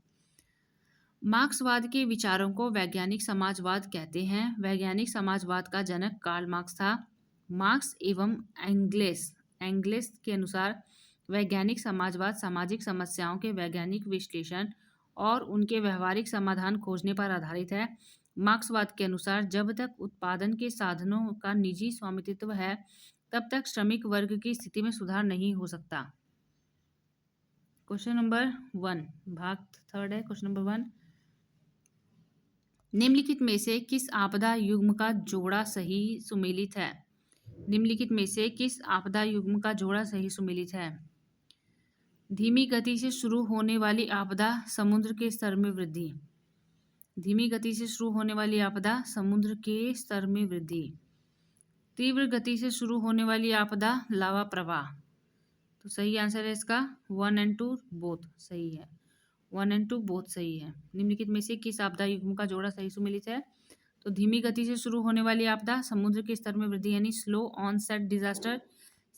मार्क्सवाद के विचारों को वैज्ञानिक समाजवाद कहते हैं। वैज्ञानिक समाजवाद का जनक कार्ल मार्क्स था। मार्क्स एवं एंगलेस के अनुसार वैज्ञानिक समाजवाद सामाजिक समस्याओं के वैज्ञानिक विश्लेषण और उनके व्यवहारिक समाधान खोजने पर आधारित है। मार्क्सवाद के अनुसार जब तक उत्पादन के साधनों का निजी स्वामित्व है तब तक श्रमिक वर्ग की स्थिति में सुधार नहीं हो सकता। क्वेश्चन नंबर 1 भाग 3 है। क्वेश्चन नंबर 1, निम्नलिखित में से किस आपदा युग्म का जोड़ा सही सुमेलित है? निम्नलिखित में से किस आपदा युग्म का जोड़ा सही सुमेलित है? धीमी गति से शुरू होने वाली आपदा, समुद्र के स्तर में वृद्धि। धीमी गति से शुरू होने वाली आपदा, समुद्र के स्तर में वृद्धि। तीव्र गति से शुरू होने वाली आपदा, लावा प्रवाह। तो सही आंसर है इसका 1 और 2 बोथ सही है। 1 और 2 बोथ सही है। निम्नलिखित में से किस आपदा युग्म का जोड़ा सही सुमेलित है? तो धीमी गति से शुरू होने वाली आपदा, समुद्र के स्तर में वृद्धि यानी slow onset disaster,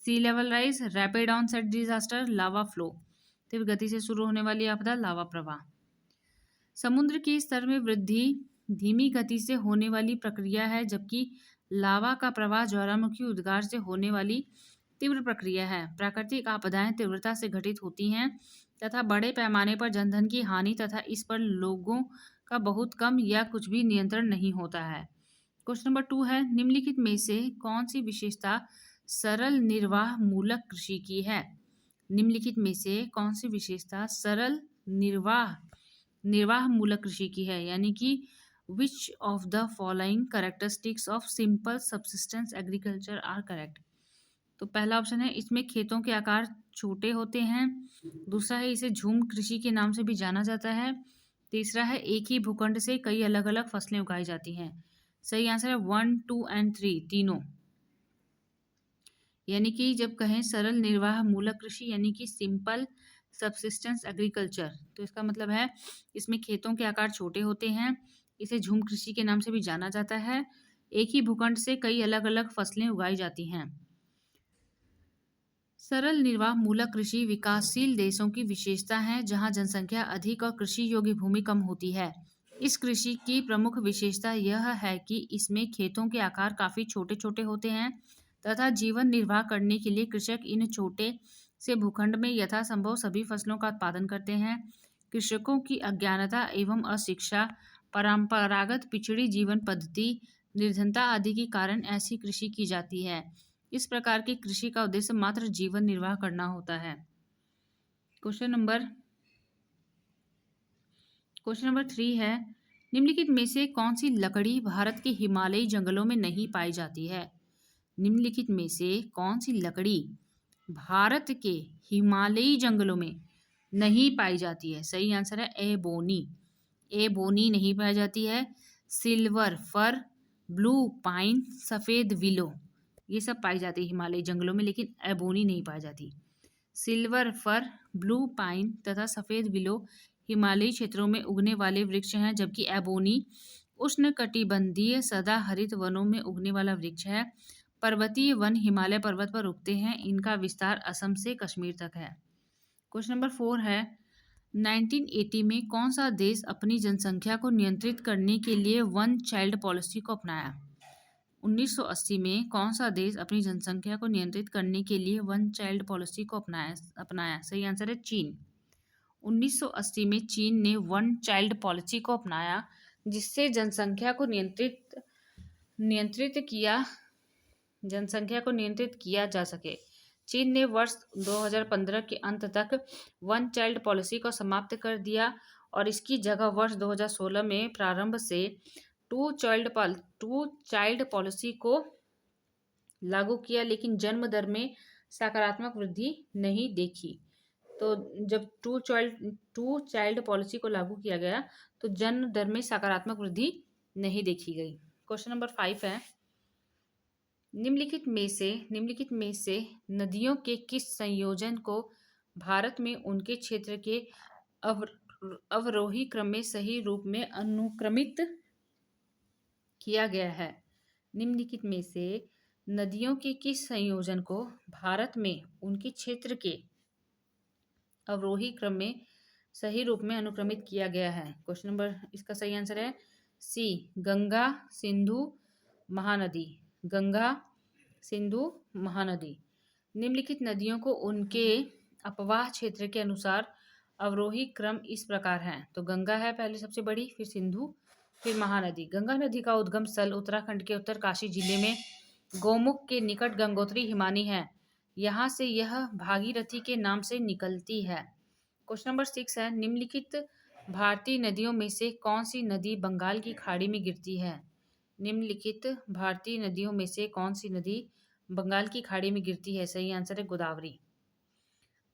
sea level rise, rapid onset disaster, lava flow. तीव्र गति से शुरू होने वाली आपदा, लावा प्रवाह। समुद्र के स्तर में वृद्धि धीमी गति से होने वाली प्रक्रिया है, जबकि लावा का प्रवाह ज्वालामुखी उद्गार से होने वाली तीव्र प्रक्रिया है। प्राकृतिक आपदाएं तीव्रता से घटित होती हैं तथा बड़े पैमाने पर जनधन की हानि तथा इस पर लोगों का बहुत कम या कुछ भी नियंत्रण नहीं होता है। क्वेश्चन नंबर 2 है, निम्नलिखित में से कौन सी विशेषता सरल निर्वाह मूलक कृषि की है? निम्नलिखित में से कौन सी विशेषता सरल निर्वाह निर्वाह मूलक कृषि की है, यानी कि which of the following characteristics of simple subsistence agriculture are correct. तो पहला ऑप्शन है, इसमें खेतों के आकार छोटे होते हैं। दूसरा है, इसे झूम कृषि के नाम से भी जाना जाता है। तीसरा है, एक ही भूखंड से कई अलग अलग फसलें उगाई जाती हैं। सही आंसर है 1, 2 एंड 3 तीनों। यानी कि जब कहें सरल निर्वाह मूलक कृषि यानी कि सिंपल सबसिस्टेंस एग्रीकल्चर, तो इसका मतलब है इसमें खेतों के आकार छोटे होते हैं। इसे झूम कृषि के नाम से भी जाना जाता है। एक ही भूखंड से कई अलग अलग फसलें उगाई जाती हैं। सरल निर्वाह मूलक कृषि विकासशील देशों की विशेषता है, जहां जनसंख्या अधिक और कृषि योग्य भूमि कम होती है। इस कृषि की प्रमुख विशेषता यह है कि इसमें खेतों के आकार काफ़ी छोटे छोटे होते हैं तथा जीवन निर्वाह करने के लिए कृषक इन छोटे से भूखंड में यथासंभव सभी फसलों का उत्पादन करते हैं। कृषकों की अज्ञानता एवं अशिक्षा, परंपरागत पिछड़ी जीवन पद्धति, निर्धनता आदि के कारण ऐसी कृषि की जाती है। इस प्रकार की कृषि का उद्देश्य मात्र जीवन निर्वाह करना होता है। क्वेश्चन नंबर 3 है, निम्नलिखित में से कौन सी लकड़ी भारत के हिमालयी जंगलों में नहीं पाई जाती है। निम्नलिखित में से कौन सी लकड़ी भारत के हिमालयी जंगलों में नहीं पाई जाती है। सही आंसर है एबोनी। एबोनी नहीं पाई जाती है। सिल्वर फर, ब्लू पाइन, सफ़ेद विलो, ये सब पाई जाती है हिमालयी जंगलों में, लेकिन एबोनी नहीं पाई जाती। सिल्वर फर, ब्लू पाइन तथा सफ़ेद विलो हिमालयी क्षेत्रों में उगने वाले वृक्ष हैं, जबकि एबोनी उष्णकटिबंधीय सदाहरित वनों में उगने वाला वृक्ष है। पर्वतीय वन हिमालय पर्वत पर उगते हैं। इनका विस्तार असम से कश्मीर तक है। क्वेश्चन नंबर 4 है, 1980 में कौन सा देश अपनी जनसंख्या को नियंत्रित करने के लिए वन चाइल्ड पॉलिसी को अपनाया। 1980 में कौन सा देश अपनी जनसंख्या को नियंत्रित करने के लिए वन चाइल्ड पॉलिसी को अपनाया। सही आंसर है चीन। 1980 में चीन ने वन चाइल्ड पॉलिसी को अपनाया, जिससे जनसंख्या को नियंत्रित किया जा सके। चीन ने वर्ष 2015 के अंत तक वन चाइल्ड पॉलिसी को समाप्त कर दिया और इसकी जगह वर्ष 2016 में प्रारंभ से टू चाइल्ड पॉलिसी को लागू किया, लेकिन जन्म दर में सकारात्मक वृद्धि नहीं देखी। तो जब टू चाइल्ड पॉलिसी को लागू किया गया तो जन्म दर में सकारात्मक वृद्धि नहीं देखी गई। क्वेश्चन नंबर 5 है, निम्नलिखित में से नदियों के किस संयोजन को भारत में उनके क्षेत्र के अवरोही क्रम में सही रूप में अनुक्रमित किया गया है। निम्नलिखित में से नदियों के किस संयोजन को भारत में उनके क्षेत्र के अवरोही क्रम में सही रूप में अनुक्रमित किया गया है। क्वेश्चन नंबर, इसका सही आंसर है सी, गंगा सिंधु महानदी। गंगा सिंधु महानदी। निम्नलिखित नदियों को उनके अपवाह क्षेत्र के अनुसार अवरोही क्रम इस प्रकार है। तो गंगा है पहले सबसे बड़ी, फिर सिंधु, फिर महानदी। गंगा नदी का उद्गम स्थल उत्तराखंड के उत्तरकाशी जिले में गौमुख के निकट गंगोत्री हिमानी है। यहाँ से यह भागीरथी के नाम से निकलती है। क्वेश्चन नंबर 6 है, निम्नलिखित भारतीय नदियों में से कौन सी नदी बंगाल की खाड़ी में गिरती है। निम्नलिखित भारतीय नदियों में से कौन सी नदी बंगाल की खाड़ी में गिरती है। सही आंसर है गोदावरी।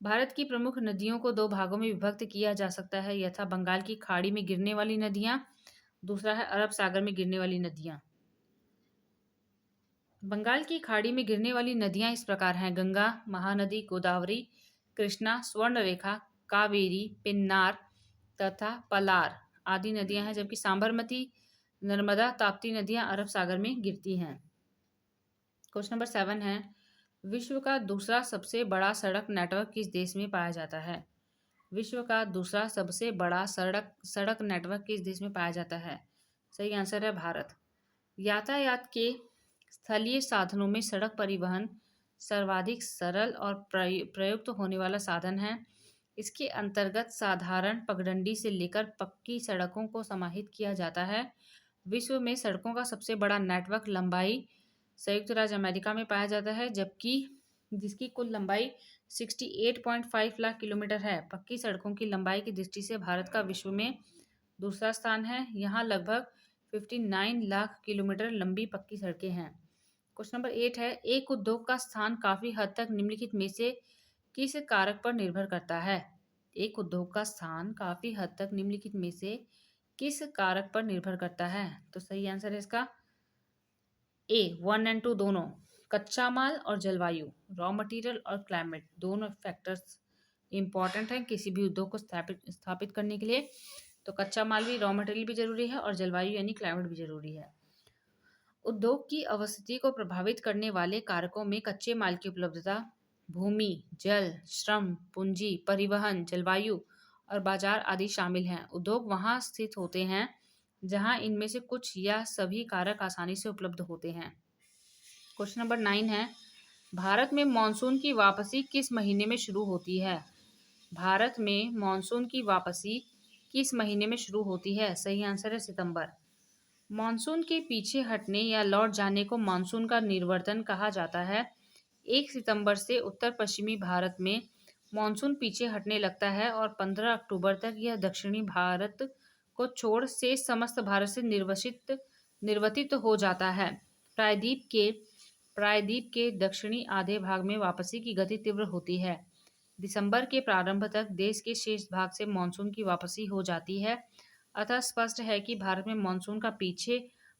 भारत की प्रमुख नदियों को दो भागों में विभक्त किया जा सकता है, यथा बंगाल की खाड़ी में गिरने वाली नदियां, दूसरा है अरब सागर में गिरने वाली नदियां। बंगाल की खाड़ी में गिरने वाली नदियां इस प्रकार हैं, गंगा, महानदी, गोदावरी, कृष्णा, स्वर्णरेखा, कावेरी, पिन्नार तथा पलार आदि नदियां हैं, जबकि सांबरमती, नर्मदा, ताप्ती नदियां अरब सागर में गिरती हैं। क्वेश्चन नंबर 7 है, विश्व का दूसरा सबसे बड़ा सड़क नेटवर्क किस देश में पाया जाता है। विश्व का दूसरा सबसे बड़ा सड़क नेटवर्क किस देश में पाया जाता है। सही आंसर है भारत। यातायात के स्थलीय साधनों में सड़क परिवहन सर्वाधिक सरल और प्रयुक्त होने वाला साधन है। इसके अंतर्गत साधारण पगडंडी से लेकर पक्की सड़कों को समाहित किया जाता है। विश्व में सड़कों का सबसे बड़ा नेटवर्क लंबाई संयुक्त राज्य अमेरिका में पाया जाता है, जबकि जिसकी कुल लंबाई 68.5 लाख किलोमीटर है। पक्की सड़कों की लंबाई की दृष्टि से भारत का विश्व में दूसरा स्थान है। यहाँ लगभग 59 लाख किलोमीटर लंबी पक्की सड़कें हैं। क्वेश्चन नंबर 8 है, एक उद्योग का स्थान काफी हद तक निम्नलिखित में से किस कारक पर निर्भर करता है? एक उद्योग का स्थान काफी हद तक निम्नलिखित में से किस कारक पर निर्भर करता है? तो सही आंसर है इसका ए, 1 एंड 2 दोनों। कच्चा माल और जलवायु, रॉ मटेरियल और क्लाइमेट, दोनों फैक्टर्स इंपॉर्टेंट हैं किसी भी उद्योग को स्थापित करने के लिए। तो कच्चा माल भी, रॉ मटेरियल भी जरूरी है और जलवायु यानी क्लाइमेट भी जरूरी है। उद्योग की अवस्थिति को प्रभावित करने वाले कारकों में कच्चे माल की उपलब्धता, भूमि, जल, श्रम, पूंजी, परिवहन, जलवायु और बाजार आदि शामिल हैं। उद्योग वहां स्थित होते हैं जहां इनमें से कुछ या सभी कारक आसानी से उपलब्ध होते हैं। क्वेश्चन नंबर 9 है, भारत में मानसून की वापसी किस महीने में शुरू होती है? भारत में मानसून की वापसी किस महीने में शुरू होती है? सही आंसर है सितंबर। मानसून के पीछे हटने या लौट जाने को मानसून का निर्वर्तन कहा जाता है। 1 सितंबर से उत्तर पश्चिमी भारत में मानसून पीछे हटने लगता है और 15 अक्टूबर तक यह दक्षिणी भारत को छोड़ शेष समस्त भारत से निर्वतित हो जाता है। प्रायद्वीप के दक्षिणी आधे भाग में वापसी की गति तीव्र होती है। दिसंबर के प्रारंभ तक देश के शेष भाग से मानसून की वापसी हो जाती है। अतः स्पष्ट है कि भारत में मानसून का पीछे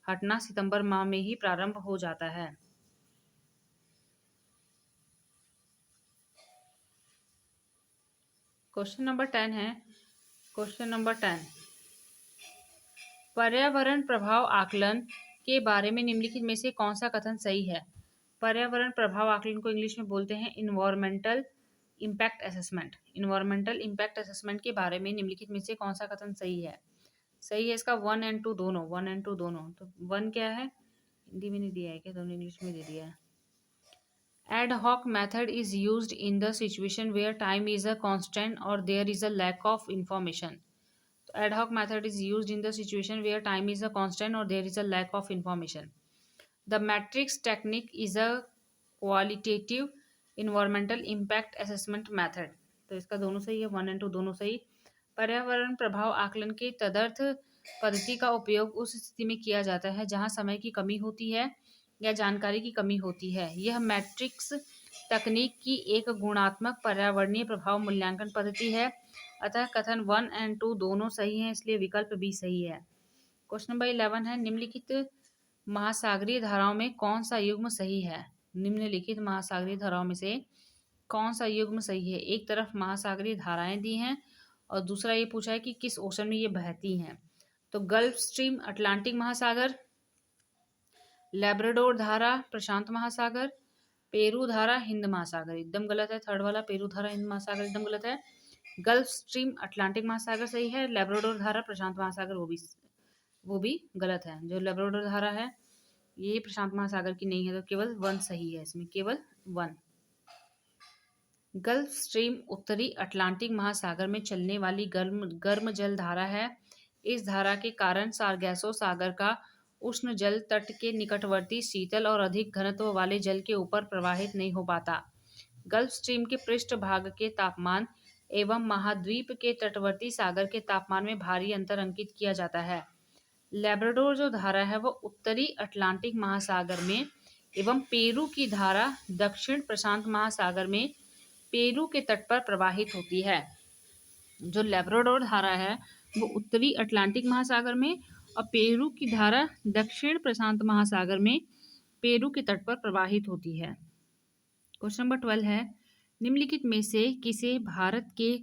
हटना सितंबर माह में ही प्रारंभ हो जाता है। क्वेश्चन नंबर 10 है। क्वेश्चन नंबर 10, पर्यावरण प्रभाव आकलन के बारे में निम्नलिखित में से कौन सा कथन सही है? पर्यावरण प्रभाव आकलन को इंग्लिश में बोलते हैं environmental impact assessment. Environmental impact assessment के बारे में निम्नलिखित में से कौन सा कथन सही है? सही है इसका 1 एंड 2 दोनों। 1 एंड 2 दोनों। तो 1 क्या है? हिंदी में नहीं दिया है क्या? दोनों इंग्लिश में दे दिया है। Ad hoc method is used in the situation where time is a constant or there is a lack of information. So ad hoc method is used in the situation where time is a constant or there is a lack of information. The matrix technique is a qualitative environmental impact assessment method. तो इसका दोनों सही है, 1 and 2 दोनों सही। पर्यावरण प्रभाव आकलन के तदर्थ पद्धति का उपयोग उस स्थिति में किया जाता है जहां समय की कमी होती है या जानकारी की कमी होती है। यह मैट्रिक्स तकनीक की एक गुणात्मक पर्यावरणीय प्रभाव मूल्यांकन पद्धति है। अतः कथन 1 एंड 2 दोनों सही हैं, इसलिए विकल्प बी सही है। क्वेश्चन नंबर 11 है, निम्नलिखित महासागरीय धाराओं में कौन सा युग्म सही है? निम्नलिखित महासागरीय धाराओं में से कौन सा युग्म सही है? एक तरफ महासागरीय धाराएं दी हैं और दूसरा ये पूछा है कि किस ओशन में ये बहती हैं। तो गल्फ स्ट्रीम अटलांटिक महासागर, लेब्राडोर धारा प्रशांत महासागर, पेरू धारा हिंद महासागर। एकदम गलत है थर्ड वाला, पेरू धारा हिंद महासागर एकदम गलत है। गल्फ स्ट्रीम अटलांटिक महासागर सही है। लेब्राडोर धारा प्रशांत महासागर वो भी गलत है। जो लेब्राडोर धारा है ये प्रशांत महासागर की नहीं है, तो केवल 1 सही है इसमें, केवल 1। गल्फ स्ट्रीम उत्तरी अटलांटिक महासागर में चलने वाली गर्म जल धारा है। इस धारा के कारण सारगैसो सागर का उष्ण जल तट के निकटवर्ती शीतल और अधिक घनत्व वाले जल के ऊपर प्रवाहित नहीं हो पाता। गल्फ स्ट्रीम के पृष्ठ भाग के तापमान एवं महाद्वीप के तटवर्ती सागर के तापमान में भारी अंतर अंकित किया जाता है। लेब्राडोर जो धारा है वो उत्तरी अटलांटिक महासागर में एवं पेरू की धारा दक्षिण प्रशांत महासागर में पेरू के तट पर प्रवाहित होती है। जो लेब्राडोर धारा है वो उत्तरी अटलांटिक महासागर में और पेरू की धारा दक्षिण प्रशांत महासागर में पेरू के तट पर प्रवाहित होती है। क्वेश्चन नंबर 12 है, निम्नलिखित में से किसे भारत के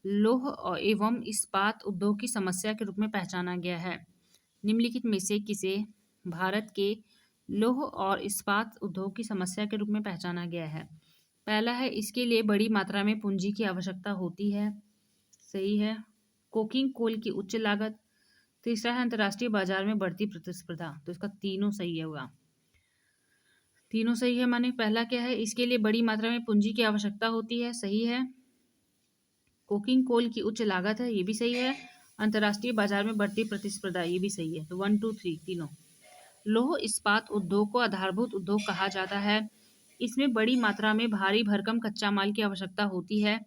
लौह एवं इस्पात उद्योग की समस्या के रूप में पहचाना गया है? निम्नलिखित में से किसे भारत के लौह और इस्पात उद्योग की समस्या के रूप में पहचाना गया है? पहला है, इसके लिए बड़ी मात्रा में पूंजी की आवश्यकता होती है। सही है। कोकिंग कोल की उच्च लागत। तीसरा है, अंतर्राष्ट्रीय बाजार में बढ़ती प्रतिस्पर्धा। तो इसका तीनों सही होगा। तीनों सही है, माने पहला क्या है, इसके लिए बड़ी मात्रा में पूंजी की आवश्यकता होती है, सही है। कोकिंग कोल की उच्च लागत है, ये भी सही है। अंतर्राष्ट्रीय बाजार में बढ़ती प्रतिस्पर्धा, ये भी सही है। तो 1 2 3 तीनों। लौह इस्पात उद्योग को आधारभूत उद्योग कहा जाता है। इसमें बड़ी मात्रा में भारी भरकम कच्चा माल की आवश्यकता होती है।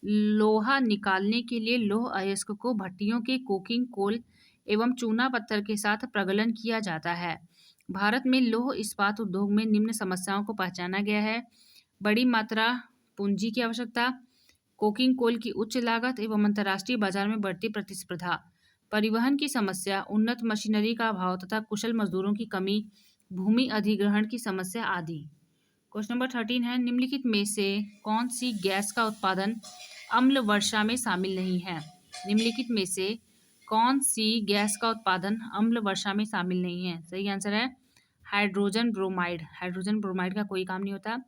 लोहा निकालने के लिए लौह अयस्क को भट्टियों के कोकिंग कोल एवं चूना पत्थर के साथ प्रगलन किया जाता है। भारत में लौह इस्पात उद्योग में निम्न समस्याओं को पहचाना गया है: बड़ी मात्रा पूंजी की आवश्यकता, कोकिंग कोल की उच्च लागत एवं अंतर्राष्ट्रीय बाजार में बढ़ती प्रतिस्पर्धा, परिवहन की समस्या, उन्नत मशीनरी का अभाव तथा कुशल मजदूरों की कमी, भूमि अधिग्रहण की समस्या आदि। क्वेश्चन नंबर 13 है, निम्नलिखित में से कौन सी गैस का उत्पादन अम्ल वर्षा में शामिल नहीं है? निम्नलिखित में से कौन सी गैस का उत्पादन अम्ल वर्षा में शामिल नहीं है? सही आंसर है हाइड्रोजन ब्रोमाइड। हाइड्रोजन ब्रोमाइड का कोई काम नहीं होता।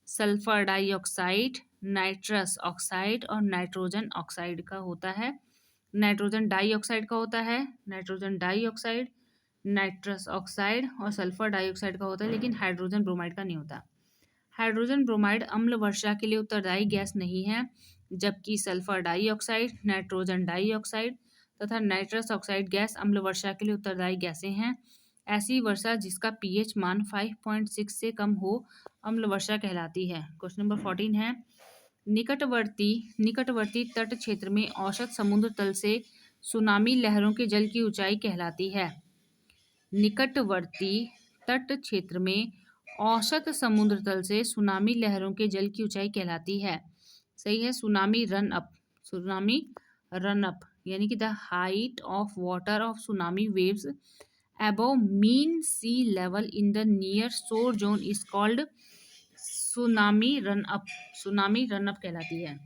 सल्फर डाइऑक्साइड, नाइट्रस ऑक्साइड और नाइट्रोजन ऑक्साइड का होता है। नाइट्रोजन डाइऑक्साइड का होता है, नाइट्रोजन डाइऑक्साइड, नाइट्रस ऑक्साइड और सल्फर डाइऑक्साइड का होता है, लेकिन हाइड्रोजन ब्रोमाइड का नहीं होता। हाइड्रोजन ब्रोमाइड अम्ल वर्षा के लिए उत्तरदायी गैस नहीं है, जबकि सल्फर डाइऑक्साइड, नाइट्रोजन डाइऑक्साइड तथा नाइट्रस ऑक्साइड गैस अम्ल वर्षा के लिए उत्तरदायी गैसें हैं। ऐसी वर्षा जिसका पीएच मान 5.6 से कम हो अम्ल वर्षा कहलाती है। क्वेश्चन नंबर 14 है, निकटवर्ती तट क्षेत्र में औसत समुद्र तल से सुनामी लहरों के जल की ऊंचाई कहलाती है। निकटवर्ती तट क्षेत्र में औसत समुद्र तल से सुनामी लहरों के जल की ऊंचाई कहलाती है। सही है tsunami run up. Tsunami run up यानी कि the height of water of tsunami waves above mean sea level in the near shore zone is called tsunami run up. Tsunami run up कहलाती है।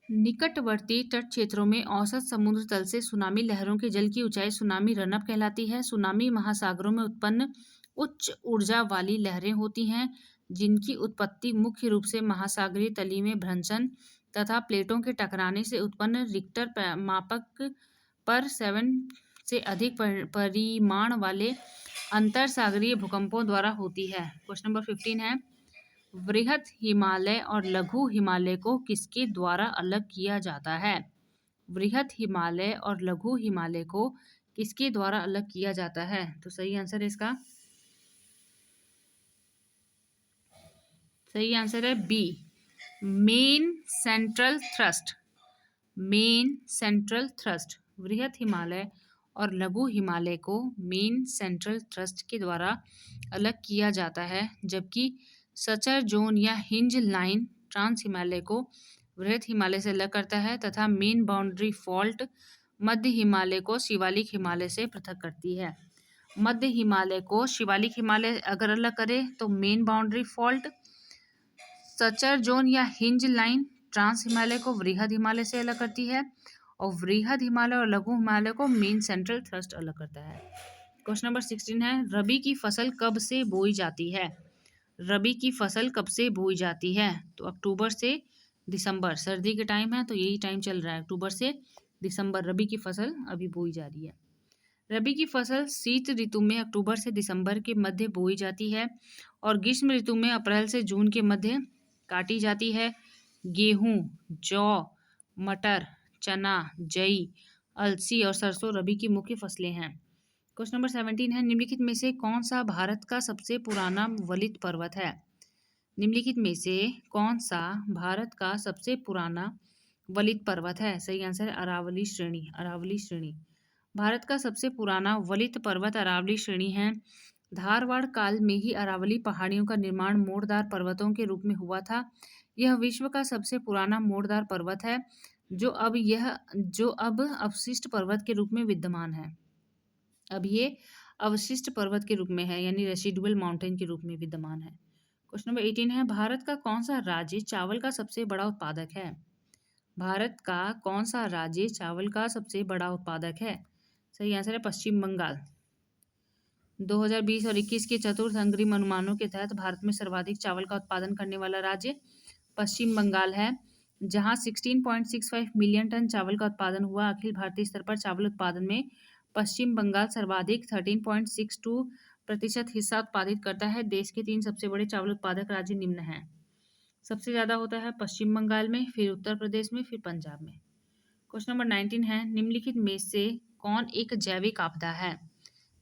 निकटवर्ती तट क्षेत्रों में औसत समुद्र तल से सुनामी लहरों के जल की ऊंचाई सुनामी रन अप कहलाती है। सुनामी महासागरों में उत्पन्न उच्च ऊर्जा वाली लहरें होती हैं, जिनकी उत्पत्ति मुख्य रूप से महासागरीय तली में भ्रंशन तथा प्लेटों के टकराने से उत्पन्न रिक्टर मापक पर 7 से अधिक परिमाण वाले अंतर सागरीय भूकंपों द्वारा होती है। क्वेश्चन नंबर 15 है, वृहद हिमालय और लघु हिमालय को किसके द्वारा अलग किया जाता है? वृहद हिमालय और लघु हिमालय को किसके द्वारा अलग किया जाता है? तो सही आंसर है इसका, सही आंसर है B, main central thrust. Main central thrust. वृहद हिमालय और लघु हिमालय को मेन सेंट्रल थ्रस्ट के द्वारा अलग किया जाता है, जबकि सचर जोन या हिंज लाइन ट्रांस हिमालय को वृहद हिमालय से अलग करता है तथा मेन बाउंड्री फॉल्ट मध्य हिमालय को शिवालिक हिमालय से पृथक करती है। मध्य हिमालय को शिवालिक हिमालय अगर अलग करे तो main boundary fault, suture zone या हिंज लाइन ट्रांस हिमालय को वृहद हिमालय से अलग करती है और वृहद हिमालय और लघु हिमालय को मेन सेंट्रल थ्रस्ट अलग करता है। क्वेश्चन नंबर 16 है, रबी की फसल कब से बोई जाती है? रबी की फसल कब से बोई जाती है? तो अक्टूबर से दिसंबर। सर्दी के टाइम है तो यही टाइम चल रहा है, अक्टूबर से दिसंबर रबी की फसल अभी बोई जा रही है। रबी की फसल शीत ऋतु में अक्टूबर से दिसंबर के मध्य बोई जाती है और ग्रीष्म ऋतु में अप्रैल से जून के मध्य काटी जाती है। गेहूं, जौ, मटर, चना, जई, अलसी और सरसों रबी की मुख्य फसलें हैं। क्वेश्चन नंबर 17 है, निम्नलिखित में से कौन सा भारत का सबसे पुराना वलित पर्वत है? निम्नलिखित में से कौन सा भारत का सबसे पुराना वलित पर्वत है? सही आंसर है अरावली श्रेणी। अरावली श्रेणी भारत का सबसे पुराना वलित पर्वत अरावली श्रेणी है। धारवाड़ काल में ही अरावली पहाड़ियों का निर्माण मोड़दार पर्वतों के रूप में हुआ था। यह विश्व का सबसे पुराना मोड़दार पर्वत है, जो अब अवशिष्ट पर्वत के रूप में विद्यमान है। अब ये अवशिष्ट पर्वत के रूप में है, यानी रेसिडुअल माउंटेन के रूप में विद्यमान है। क्वेश्चन नंबर 18 है, भारत का कौन सा राज्य चावल का सबसे बड़ा उत्पादक है? भारत का कौन सा राज्य चावल का सबसे बड़ा उत्पादक है? सही आंसर है पश्चिम बंगाल। 2020 और 21 के चतुर्थ अंग्रिम अनुमानों के तहत भारत में सर्वाधिक चावल का उत्पादन करने वाला राज्य पश्चिम बंगाल है, जहां 16.65 मिलियन टन चावल का उत्पादन हुआ। अखिल भारतीय स्तर पर चावल उत्पादन में पश्चिम बंगाल सर्वाधिक 13.62% हिस्सा उत्पादित करता है। देश के 3 सबसे बड़े चावल उत्पादक राज्य निम्न हैं। सबसे ज़्यादा होता है पश्चिम बंगाल में, फिर उत्तर प्रदेश में, फिर पंजाब में। क्वेश्चन नंबर 19 है, निम्नलिखित में से कौन एक जैविक आपदा है?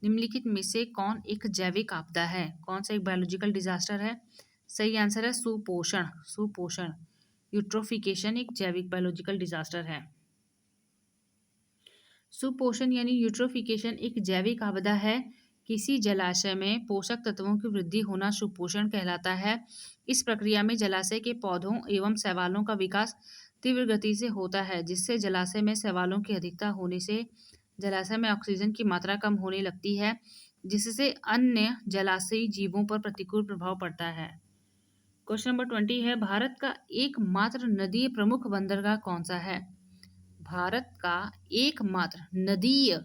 निम्नलिखित में से कौन एक जैविक आपदा है? कौन सा एक बायोलॉजिकल डिजास्टर है? सही आंसर है सुपोषण। सुपोषण यूट्रोफिकेशन एक जैविक बायोलॉजिकल डिजास्टर है। सुपोषण यानी यूट्रोफिकेशन एक जैविक आपदा है। किसी जलाशय में पोषक तत्वों की वृद्धि होना सुपोषण कहलाता है। इस प्रक्रिया में जलाशय के पौधों एवं शैवालों का विकास तीव्र गति से होता है, जिससे जलाशय में शैवालों की अधिकता होने से जलाशय में ऑक्सीजन की मात्रा कम होने लगती है, जिससे अन्य जलाशयी जीवों पर प्रतिकूल प्रभाव पड़ता है। क्वेश्चन नंबर 20 है, भारत का एकमात्र नदीय प्रमुख बंदरगाह कौन सा है? भारत का एकमात्र नदीय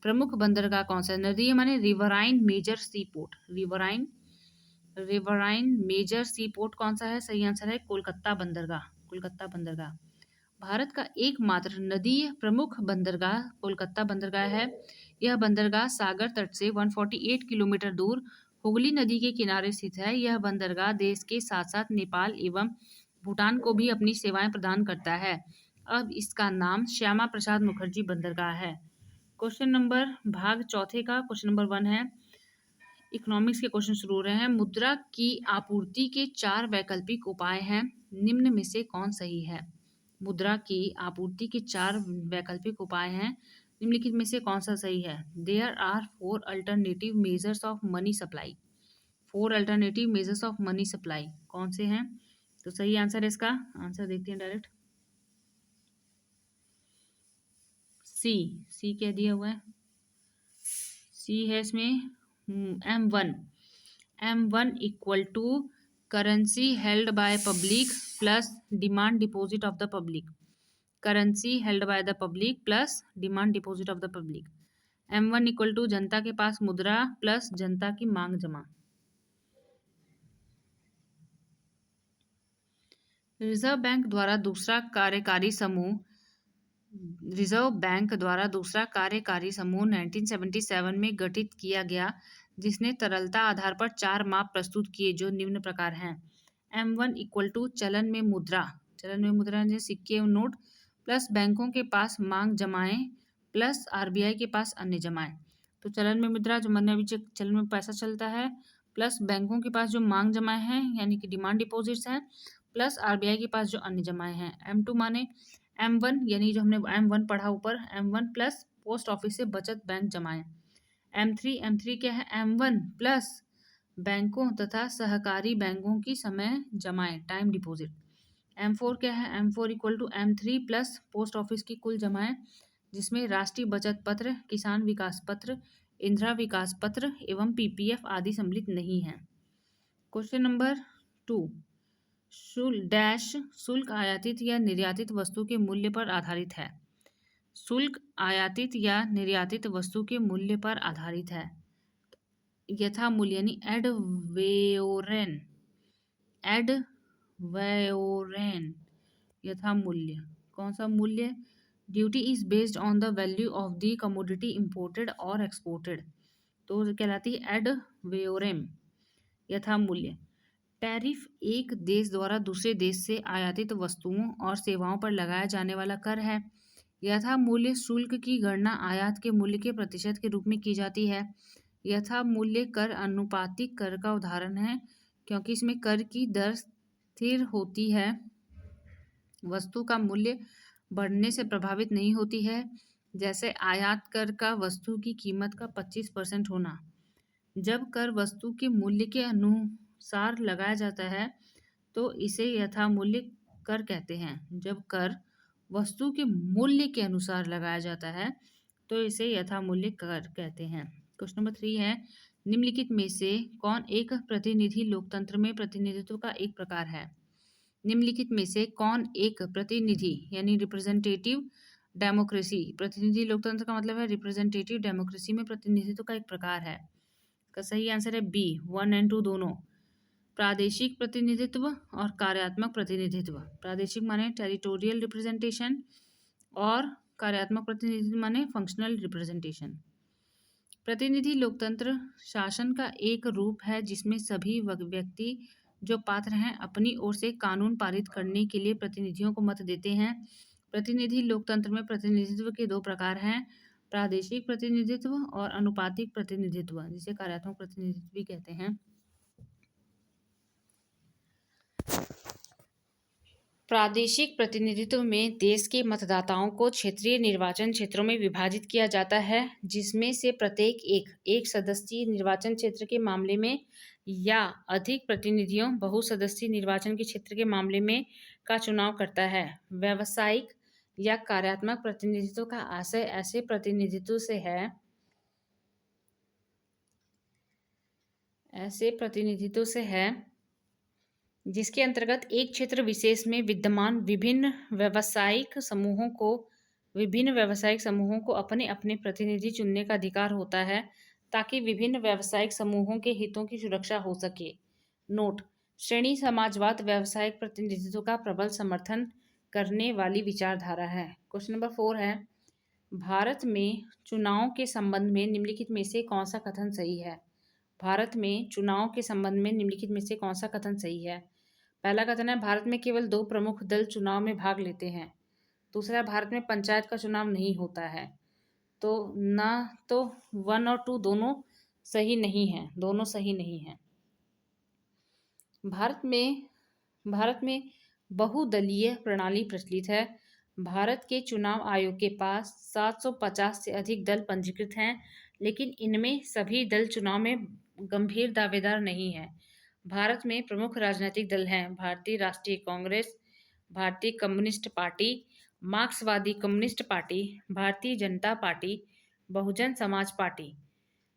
प्रमुख बंदरगाह कौन सा है? नदीय माने रिवराइन मेजर सी पोर्ट। रिवराइन मेजर सी पोर्ट कौन सा है? सही आंसर है कोलकाता बंदरगाह। कोलकाता बंदरगाह भारत का एकमात्र नदीय प्रमुख बंदरगाह कोलकाता बंदरगाह है। यह बंदरगाह सागर तट से 148 किलोमीटर दूर हुगली नदी के किनारे स्थित है। यह बंदरगाह देश के साथ साथ नेपाल एवं भूटान को भी अपनी सेवाएं प्रदान करता है। अब इसका नाम श्यामा प्रसाद मुखर्जी बंदरगाह है। क्वेश्चन नंबर भाग चौथे का क्वेश्चन नंबर 1 है। इकोनॉमिक्स के क्वेश्चन शुरू हो रहे हैं। मुद्रा की आपूर्ति के 4 वैकल्पिक उपाय हैं, निम्न में से कौन सही है? मुद्रा की आपूर्ति के 4 वैकल्पिक उपाय हैं, निम्नलिखित में से कौन सा सही है? There are 4 alternative measures of money supply. 4 alternative measures of money supply कौन से हैं? तो सही आंसर है, इसका आंसर देखते हैं डायरेक्ट। सी क्या दिया हुआ है? सी है इसमें M1 equal to currency held by public plus demand deposit of the public. Currency held by the public plus demand deposit of the public. M1 equal to जनता के पास मुद्रा प्लस जनता की मांग जमा। रिजर्व बैंक द्वारा दूसरा कार्यकारी समूह 1977 में गठित किया गया, जिसने तरलता आधार पर 4 माप प्रस्तुत किए, जो निम्न प्रकार हैं। M1 इक्वल टू चलन में मुद्रा जैसे सिक्के और नोट प्लस बैंकों के पास मांग जमाएं प्लस RBI के पास अन्य जमाएं। तो चलन में मुद्रा जो माने अभी चलन में पैसा चलता है, प्लस बैंकों के पास जो मांग जमाएं हैं यानी कि डिमांड डिपॉजिट्स हैं, प्लस RBI के पास जो अन्य जमाएं हैं। M2 माने M1 यानी जो हमने M1 पढ़ा ऊपर, M1 प्लस पोस्ट ऑफिस से बचत बैंक जमाएं। M3 क्या है? M1 प्लस बैंकों तथा सहकारी बैंकों की समय जमाएं, टाइम डिपॉजिट। M4 क्या है? M4 equal to M3 plus post office की कुल जमाएं, जिसमें राष्ट्रीय बचत पत्र, किसान विकास पत्र, इंदिरा विकास पत्र एवं PPF आदि सम्मिलित नहीं है। क्वेश्चन नंबर 2, शुल्क आयातित या निर्यातित वस्तु के मूल्य पर आधारित है। शुल्क आयातित या निर्यातित वस्तु के मूल्य पर आधारित है। यथा मूल्य यानी एड वेओरेन यथा मूल्य। कौन सा मूल्य? Duty is based on the value of the commodity imported और एक्सपोर्टेड, तो कहलाती है एड वेओरेम यथा मूल्य। टैरिफ एक देश द्वारा दूसरे देश से आयातित वस्तुओं और सेवाओं पर लगाया जाने वाला कर है। यथा मूल्य शुल्क की गणना आयात के मूल्य के प्रतिशत के रूप में की जाती है। यथा मूल्य कर अनुपातिक कर का उदाहरण है, क्योंकि इसमें कर की दर स्थिर होती है, वस्तु का मूल्य बढ़ने से प्रभावित नहीं होती है, जैसे आयात कर का वस्तु की कीमत का 25% होना। जब कर वस्तु के मूल्य के अनुसार लगाया जाता है तो इसे यथा मूल्य कर कहते हैं। जब कर वस्तु के मूल्य के अनुसार लगाया जाता है तो इसे यथा मूल्य कर कहते हैं। क्वेश्चन नंबर 3 है, निम्नलिखित में से कौन एक प्रतिनिधि लोकतंत्र में प्रतिनिधित्व का एक प्रकार है? निम्नलिखित में से कौन एक प्रतिनिधि यानी रिप्रेजेंटेटिव डेमोक्रेसी, प्रतिनिधि लोकतंत्र का मतलब है रिप्रेजेंटेटिव डेमोक्रेसी में प्रतिनिधित्व का एक प्रकार है। का सही आंसर है बी, 1 और 2 दोनों। प्रादेशिक प्रतिनिधित्व और कार्यात्मक प्रतिनिधित्व। प्रादेशिक माने टेरिटोरियल रिप्रेजेंटेशन और कार्यात्मक प्रतिनिधित्व माने फंक्शनल रिप्रेजेंटेशन। प्रतिनिधि लोकतंत्र शासन का एक रूप है जिसमें सभी व्यक्ति जो पात्र हैं अपनी ओर से कानून पारित करने के लिए प्रतिनिधियों को मत देते हैं। प्रतिनिधि लोकतंत्र में प्रतिनिधित्व के 2 प्रकार हैं, प्रादेशिक प्रतिनिधित्व और अनुपातिक प्रतिनिधित्व, जिसे कार्यात्मक प्रतिनिधित्व भी कहते हैं। प्रादेशिक प्रतिनिधित्व में देश के मतदाताओं को क्षेत्रीय निर्वाचन क्षेत्रों में विभाजित किया जाता है, जिसमें से प्रत्येक एक सदस्यीय निर्वाचन क्षेत्र के मामले में या अधिक प्रतिनिधियों बहुसदस्यीय निर्वाचन के क्षेत्र के मामले में का चुनाव करता है। व्यावसायिक या कार्यात्मक प्रतिनिधित्व का आशय ऐसे प्रतिनिधित्व से है जिसके अंतर्गत एक क्षेत्र विशेष में विद्यमान विभिन्न व्यावसायिक समूहों को अपने अपने प्रतिनिधि चुनने का अधिकार होता है, ताकि विभिन्न व्यावसायिक समूहों के हितों की सुरक्षा हो सके। नोट: श्रेणी समाजवाद व्यावसायिक प्रतिनिधित्व का प्रबल समर्थन करने वाली विचारधारा है। क्वेश्चन नंबर 4 है, भारत में चुनाव के संबंध में निम्नलिखित में से कौन सा कथन सही है? भारत में चुनाव के संबंध में निम्नलिखित में से कौन सा कथन सही है? पहला कथन है, भारत में केवल 2 प्रमुख दल चुनाव में भाग लेते हैं। दूसरा, भारत में पंचायत का चुनाव नहीं होता है। तो ना तो 1 और 2 दोनों सही नहीं हैं। भारत में बहुदलीय प्रणाली प्रचलित है। भारत के चुनाव आयोग के पास 750 से अधिक दल पंजीकृत हैं, लेकिन इनमें सभी दल चुनाव में गंभीर दावेदार नहीं हैं। भारत में प्रमुख राजनीतिक दल हैं भारतीय राष्ट्रीय कांग्रेस, भारतीय कम्युनिस्ट पार्टी, मार्क्सवादी communist party, Bharatiya Janata party, Bahujan Samaj party.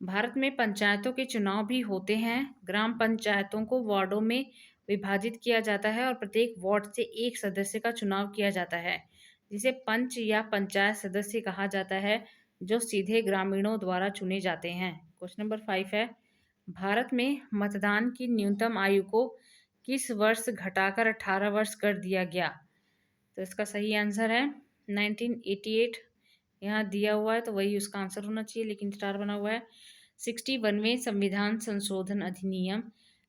Bharat में पंचायतों के चुनाव भी होते हैं। ग्राम पंचायतों को वार्डों में विभाजित किया जाता है और प्रत्येक वार्ड से एक सदस्य का चुनाव किया जाता है, जिसे पंच या पंचायत सदस्य कहा जाता है, जो सीधे ग्रामीणों द्वारा चुने जाते हैं। क्वेश्चन नंबर 5 है, भारत में मतदान की न्यूनतम आयु को किस वर्ष घटाकर 18 वर्ष कर दिया गया? तो इसका सही आंसर है 1988। यहाँ दिया हुआ है तो वही उसका आंसर होना चाहिए, लेकिन स्टार बना हुआ है। 61वें संविधान संशोधन अधिनियम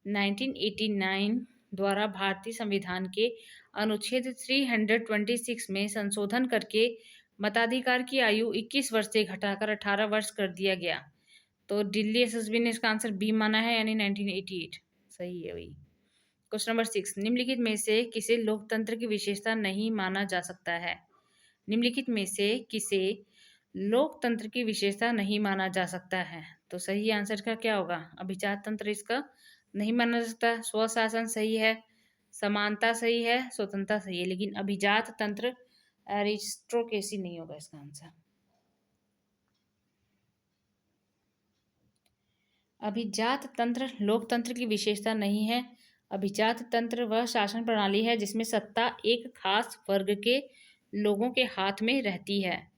1989 द्वारा भारतीय संविधान के अनुच्छेद 326 में संशोधन करके मताधिकार की आयु 21 वर्ष से घटाकर 18 वर्ष कर दिया गया। तो दिल्ली एसएसबी ने इसका आंसर बी माना है, यानी 1988 सही है वही। क्वेश्चन नंबर 6, निम्नलिखित में से किसे लोकतंत्र की विशेषता नहीं माना जा सकता है? निम्नलिखित में से किसे लोकतंत्र की विशेषता नहीं माना जा सकता है? तो सही आंसर का क्या होगा? अभिजात तंत्र इसका नहीं माना जा सकता। स्वशासन सही है, समानता सही है, स्वतंत्रता सही है, लेकिन अभिजात तंत्र एरिस्टोक्रेसी नहीं होगा इसका आंसर। अभिजात तंत्र लोकतंत्र की विशेषता नहीं है। अभिजात तंत्र वह शासन प्रणाली है जिसमें सत्ता एक खास वर्ग के लोगों के हाथ में रहती है।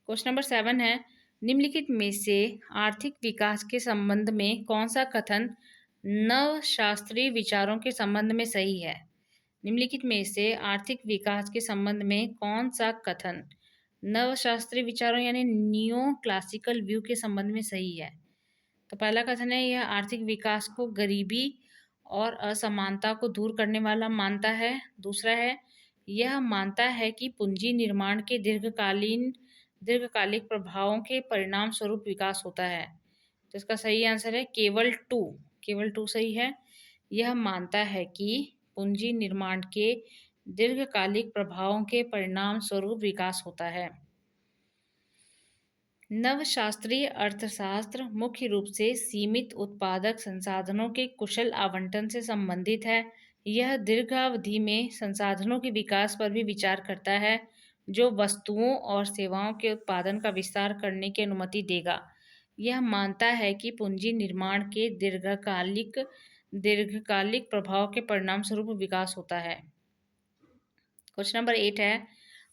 क्वेश्चन नंबर 7 है, निम्नलिखित में से आर्थिक विकास के संबंध में कौन सा कथन नवशास्त्रीय विचारों के संबंध में सही है? निम्नलिखित में से आर्थिक विकास के संबंध में कौन सा कथन नवशास्त्रीय विचारों यानी न्यू क्लासिकल व्यू के संबंध में सही है? तो पहला कथन है, यह आर्थिक विकास को गरीबी और असमानता को दूर करने वाला मानता है। दूसरा है, यह मानता है कि पूंजी निर्माण के दीर्घकालिक प्रभावों के परिणाम स्वरूप विकास होता है। तो इसका सही आंसर है केवल 2 सही है। यह मानता है कि पूंजी निर्माण के दीर्घकालिक प्रभावों के परिणाम स्वरूप विकास होता है। नवशास्त्रीय अर्थशास्त्र मुख्य रूप से सीमित उत्पादक संसाधनों के कुशल आवंटन से संबंधित है। यह दीर्घावधि में संसाधनों के विकास पर भी विचार करता है, जो वस्तुओं और सेवाओं के उत्पादन का विस्तार करने की अनुमति देगा। यह मानता है कि पूंजी निर्माण के दीर्घकालिक प्रभाव के परिणाम स्वरूप विकास होता है। क्वेश्चन नंबर 8 है,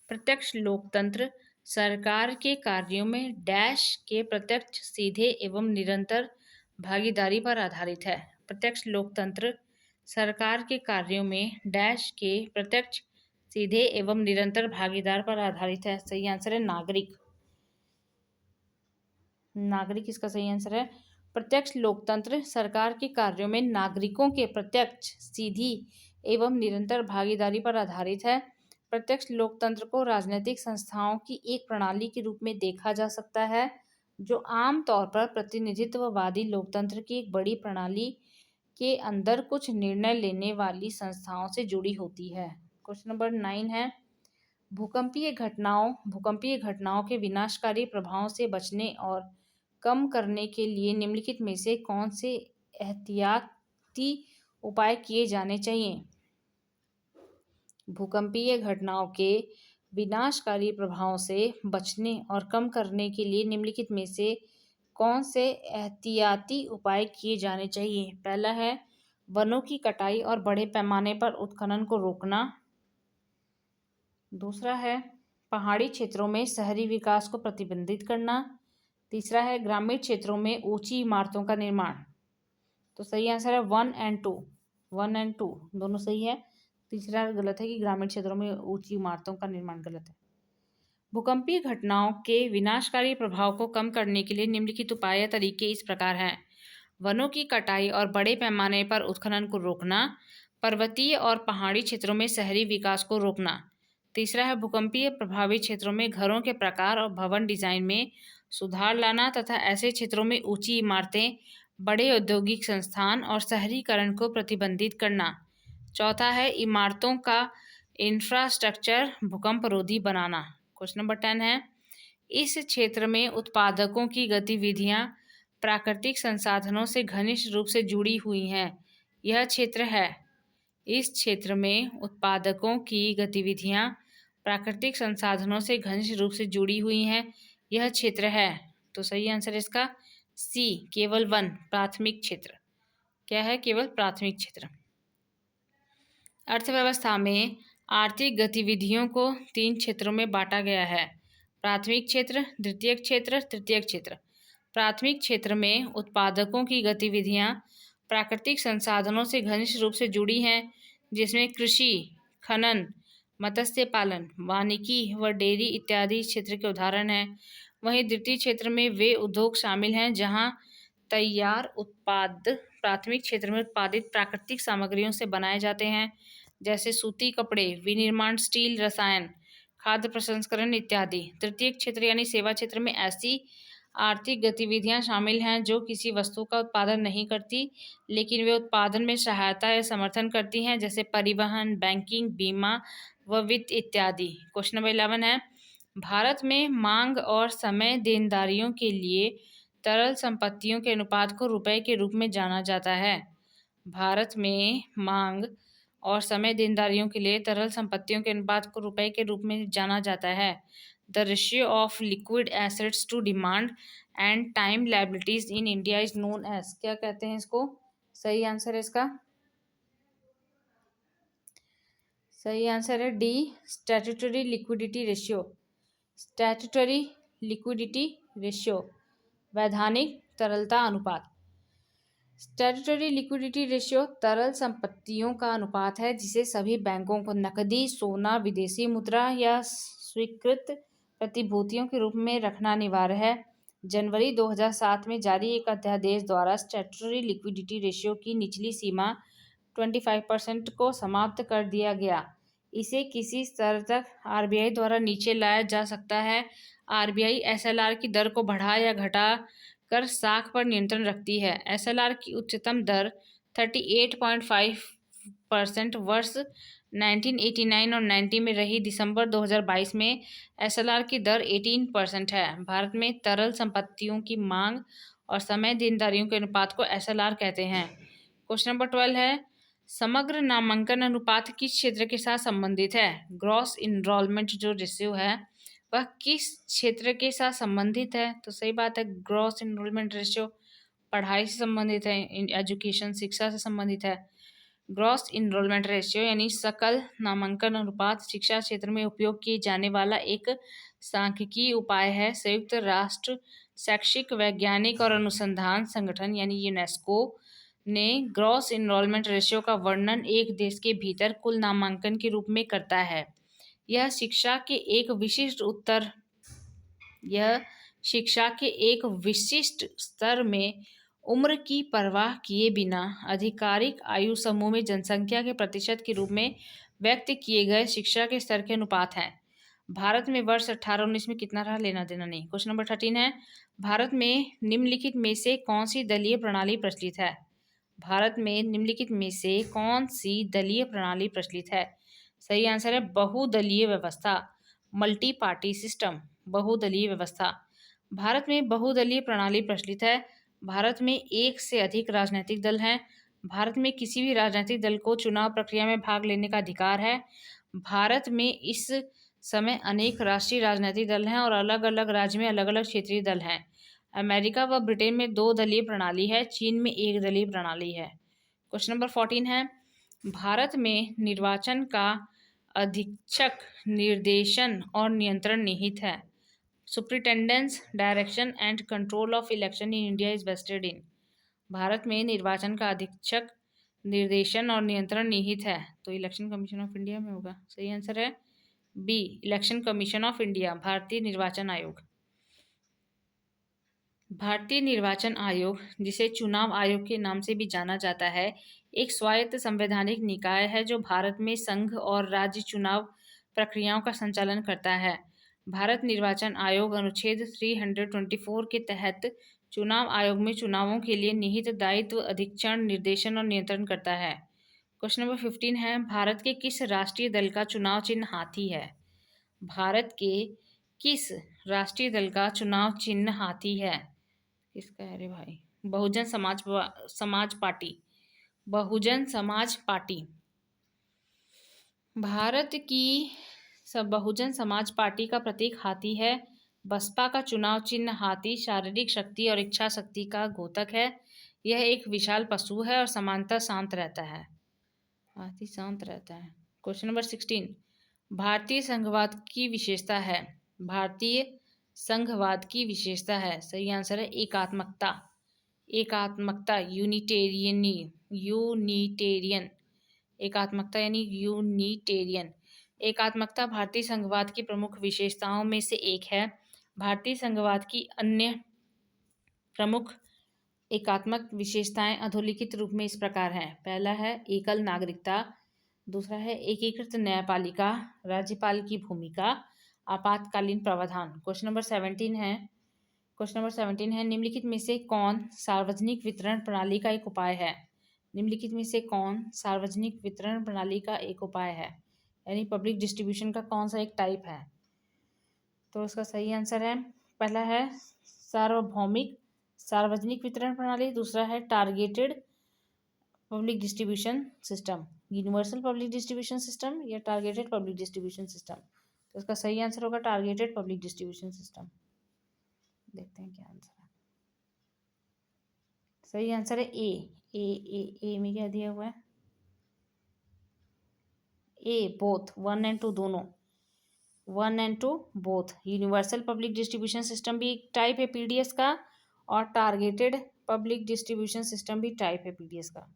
प्रत्यक्ष लोकतंत्र सरकार के कार्यों में डैश के प्रत्यक्ष, सीधे एवं निरंतर भागीदारी पर आधारित है। प्रत्यक्ष लोकतंत्र सरकार के कार्यों में डैश के प्रत्यक्ष, सीधे एवं निरंतर भागीदार पर आधारित है। सही आंसर है नागरिक इसका सही आंसर है। प्रत्यक्ष लोकतंत्र सरकार के कार्यों में नागरिकों के प्रत्यक्ष, सीधी एवं निरंतर भागीदारी पर आधारित है। प्रत्यक्ष लोकतंत्र को राजनीतिक संस्थाओं की एक प्रणाली के रूप में देखा जा सकता है, जो आम तौर पर प्रतिनिधित्ववादी लोकतंत्र की एक बड़ी प्रणाली के अंदर कुछ निर्णय लेने वाली संस्थाओं से जुड़ी होती है। क्वेश्चन नंबर 9 है, भूकंपीय घटनाओं के विनाशकारी प्रभावों से बचने और कम करने के लिए निम्नलिखित में से कौन से एहतियाती उपाय किए जाने चाहिए? भूकंपीय घटनाओं के विनाशकारी प्रभावों से बचने और कम करने के लिए निम्नलिखित में से कौन से एहतियाती उपाय किए जाने चाहिए? पहला है वनों की कटाई और बड़े पैमाने पर उत्खनन को रोकना। दूसरा है पहाड़ी क्षेत्रों में शहरी विकास को प्रतिबंधित करना। तीसरा है ग्रामीण क्षेत्रों में ऊंची इमारतों का निर्माण। तो सही आंसर है 1 एंड 2। 1 एंड 2 दोनों सही है। तीसरा गलत है कि ग्रामीण क्षेत्रों में ऊंची इमारतों का निर्माण गलत है। भूकंपीय घटनाओं के विनाशकारी प्रभाव को कम करने के लिए निम्नलिखित उपाय या तरीके इस प्रकार हैं। वनों की कटाई और बड़े पैमाने पर उत्खनन को रोकना। पर्वतीय और पहाड़ी क्षेत्रों में शहरी विकास को रोकना। तीसरा है भूकंपीय प्रभावित क्षेत्रों में घरों के प्रकार और भवन डिजाइन में सुधार लाना तथा ऐसे क्षेत्रों में ऊंची इमारतें, बड़े औद्योगिक संस्थान और शहरीकरण को प्रतिबंधित करना। चौथा है इमारतों का इंफ्रास्ट्रक्चर भूकंपरोधी बनाना। क्वेश्चन नंबर 10 है, इस क्षेत्र में उत्पादकों की गतिविधियां प्राकृतिक संसाधनों से घनिष्ठ रूप से जुड़ी हुई हैं। यह क्षेत्र है। इस क्षेत्र में उत्पादकों की गतिविधियां प्राकृतिक संसाधनों से घनिष्ठ रूप से जुड़ी हुई हैं। यह क्षेत्र है। तो सही आंसर है इसका सी, केवल 1, प्राथमिक क्षेत्र। क्या है? केवल प्राथमिक क्षेत्र। अर्थव्यवस्था में आर्थिक गतिविधियों को 3 क्षेत्रों में बांटा गया है। प्राथमिक क्षेत्र, द्वितीयक क्षेत्र, तृतीयक क्षेत्र। प्राथमिक क्षेत्र में उत्पादकों की गतिविधियां प्राकृतिक संसाधनों से घनिष्ठ रूप से जुड़ी हैं, जिसमें कृषि, खनन, मत्स्य पालन, वानिकी व डेयरी इत्यादि क्षेत्र के उदाहरण हैं। वहीं द्वितीय क्षेत्र में वे उद्योग शामिल हैं जहां तैयार उत्पाद प्राथमिक क्षेत्र में उत्पादित प्राकृतिक सामग्रियों से बनाए जाते हैं, जैसे सूती कपड़े, विनिर्माण, स्टील, रसायन, खाद्य प्रसंस्करण इत्यादि। तृतीय क्षेत्र यानी सेवा क्षेत्र में ऐसी आर्थिक गतिविधियां शामिल हैं जो किसी वस्तु का उत्पादन नहीं करती, लेकिन वे उत्पादन में सहायता या समर्थन करती हैं, जैसे परिवहन, बैंकिंग, बीमा व वित्त इत्यादि। क्वेश्चन नंबर 11 है, भारत में मांग और समय देनदारियों के लिए तरल संपत्तियों के अनुपात को रुपए के रूप में जाना जाता है। भारत में मांग और समय देनदारियों के लिए तरल संपत्तियों के अनुपात को रुपए के रूप में जाना जाता है। The ratio of liquid assets to demand and time liabilities in India is known as, क्या कहते हैं इसको? सही आंसर है इसका सही आंसर है D, statutory liquidity ratio. Statutory liquidity ratio, वैधानिक तरलता अनुपात। स्टैट्यूटरी लिक्विडिटी रेशियो तरल संपत्तियों का अनुपात है जिसे सभी बैंकों को नकदी, सोना, विदेशी मुद्रा या स्वीकृत प्रतिभूतियों के रूप में रखना अनिवार्य है। जनवरी 2007 में जारी एक अध्यादेश द्वारा स्टैट्यूटरी लिक्विडिटी रेशियो की निचली सीमा 25% को समाप्त कर दिया गया। इसे किसी स्तर तक आरबीआई द्वारा नीचे लाया जा सकता है। आरबीआई एसएलआर की दर को बढ़ा या घटा कर साख पर नियंत्रण रखती है। एसएलआर की उच्चतम दर 38.5% वर्ष 1989 और 90 में रही। दिसंबर 2022 में एसएलआर की दर 18% है। भारत में तरल संपत्तियों की मांग और समय देनदारियों के अनुपात को एसएलआर कहते हैं। क्वेश्चन नंबर 12 है, समग्र नामांकन अनुपात किस क्षेत्र के साथ संबंधित है? ग्रॉस इनरोलमेंट जो रेशियो है वह किस क्षेत्र के साथ संबंधित है? तो सही बात है, ग्रॉस इनरोलमेंट रेशियो पढ़ाई से संबंधित है, एजुकेशन, शिक्षा से संबंधित है। ग्रॉस इनरोलमेंट रेशियो यानी सकल नामांकन अनुपात शिक्षा क्षेत्र में उपयोग किए जाने वाला एक सांख्यिकीय उपाय है। संयुक्त राष्ट्र शैक्षिक, वैज्ञानिक और अनुसंधान संगठन यानी यूनेस्को ने ग्रॉस इनरोलमेंट रेशियो का वर्णन एक देश के भीतर कुल नामांकन के रूप में करता है। यह शिक्षा के एक विशिष्ट स्तर में उम्र की परवाह किए बिना आधिकारिक आयु समूह में जनसंख्या के प्रतिशत के रूप में व्यक्त किए गए शिक्षा के स्तर के अनुपात है। भारत में वर्ष 18-19 में कितना रहा, लेना देना नहीं। क्वेश्चन नंबर 13 है, भारत में निम्नलिखित में से कौन सी दलीय प्रणाली प्रचलित है? भारत में निम्नलिखित में से कौन सी दलीय प्रणाली प्रचलित है? सही आंसर है बहुदलीय व्यवस्था, मल्टी पार्टी सिस्टम, बहुदलीय व्यवस्था। भारत में बहुदलीय प्रणाली प्रचलित है। भारत में एक से अधिक राजनीतिक दल हैं। भारत में किसी भी राजनीतिक दल को चुनाव प्रक्रिया में भाग लेने का अधिकार है। भारत में इस समय अनेक राष्ट्रीय राजनीतिक दल हैं और अलग अलग राज्य में अलग अलग क्षेत्रीय दल हैं। अमेरिका व ब्रिटेन में 2 दलीय प्रणाली है, चीन में 1 दलीय प्रणाली है। क्वेश्चन नंबर 14 है, भारत में निर्वाचन का अधीक्षक, निर्देशन और नियंत्रण निहित है। Superintendence, direction and control of election in India is vested in. भारत में निर्वाचन का अधीक्षक, निर्देशन और नियंत्रण निहित है, तो इलेक्शन कमीशन ऑफ इंडिया में होगा। सही आंसर है B, election commission of India, भारतीय निर्वाचन आयोग। भारतीय निर्वाचन आयोग, जिसे चुनाव आयोग के नाम से भी जाना जाता है, एक स्वायत्त संवैधानिक निकाय है जो भारत में संघ और राज्य चुनाव प्रक्रियाओं का संचालन करता है। भारत निर्वाचन आयोग अनुच्छेद 324 के तहत चुनाव आयोग में चुनावों के लिए निहित दायित्व, अधीक्षण, निर्देशन और नियंत्रण करता है। क्वेश्चन नंबर 15 है, भारत के किस राष्ट्रीय दल का चुनाव चिन्ह हाथी है? भारत के किस राष्ट्रीय दल का चुनाव चिन्ह हाथी है? किसका है रे भाई? समाज पार्टी, बहुजन समाज पार्टी। भारत की बहुजन समाज पार्टी का प्रतीक हाथी है। बसपा का चुनाव चिन्ह हाथी शारीरिक शक्ति और इच्छा शक्ति का द्योतक है। यह एक विशाल पशु है और समानता शांत रहता है। हाथी शांत रहता है। क्वेश्चन नंबर 16, भारतीय संघवाद की विशेषता है। भारतीय संघवाद की विशेषता है, सही आंसर है एकात्मकता। एकात्मकता, यूनिटेरियन, एकात्मकता यानी यूनिटेरियन। एकात्मकता भारतीय संघवाद की प्रमुख विशेषताओं में से एक है। भारतीय संघवाद की अन्य प्रमुख एकात्मक विशेषताएं अधोलिखित रूप में इस प्रकार हैं। पहला है एकल नागरिकता, दूसरा है एकीकृत न्यायपालिका, राज्यपाल की भूमिका, आपातकालीन प्रावधान। क्वेश्चन नंबर 17 है, निम्नलिखित में से कौन सार्वजनिक वितरण प्रणाली का एक उपाय है? निम्नलिखित में से कौन सार्वजनिक वितरण प्रणाली का एक उपाय है, यानी पब्लिक डिस्ट्रीब्यूशन का कौन सा एक टाइप है? तो उसका सही आंसर है, पहला है सार्वभौमिक सार्वजनिक वितरण प्रणाली, दूसरा है targeted public distribution system, universal public distribution system या टारगेटेड पब्लिक डिस्ट्रीब्यूशन सिस्टम। तो इसका सही आंसर होगा टारगेटेड पब्लिक डिस्ट्रीब्यूशन सिस्टम। देखते हैं क्या आंसर है। सही आंसर है ए में क्या दिया हुआ है? ए, बोथ, 1 और 2 दोनों, 1 और 2 both. Universal public distribution system भी एक टाइप है पीडीएस का और टारगेटेड पब्लिक डिस्ट्रीब्यूशन सिस्टम भी टाइप है पीडीएस का।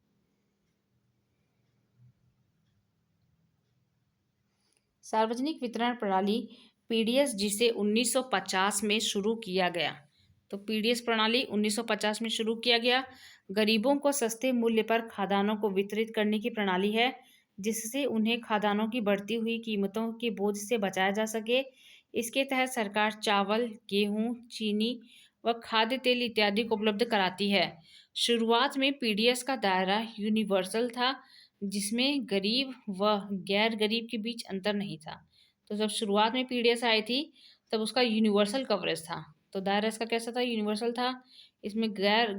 सार्वजनिक वितरण प्रणाली पीडीएस, जिसे 1950 में शुरू किया गया। तो पीडीएस प्रणाली 1950 में शुरू किया गया। गरीबों को सस्ते मूल्य पर खाद्यान्नों को वितरित करने की प्रणाली है, जिससे उन्हें खाद्यान्नों की बढ़ती हुई कीमतों के बोझ से बचाया जा सके। इसके तहत सरकार चावल, गेहूं, चीनी व खाद्य तेल इत्यादि को उपलब्ध कराती है। शुरुआत में पीडीएस का दायरा यूनिवर्सल था, जिसमें गरीब व गैर गरीब के बीच अंतर नहीं था। तो जब शुरुआत में पीडीएस आई थी तब उसका यूनिवर्सल कवरेज था। तो दायरा इसका कैसा था? यूनिवर्सल था। इसमें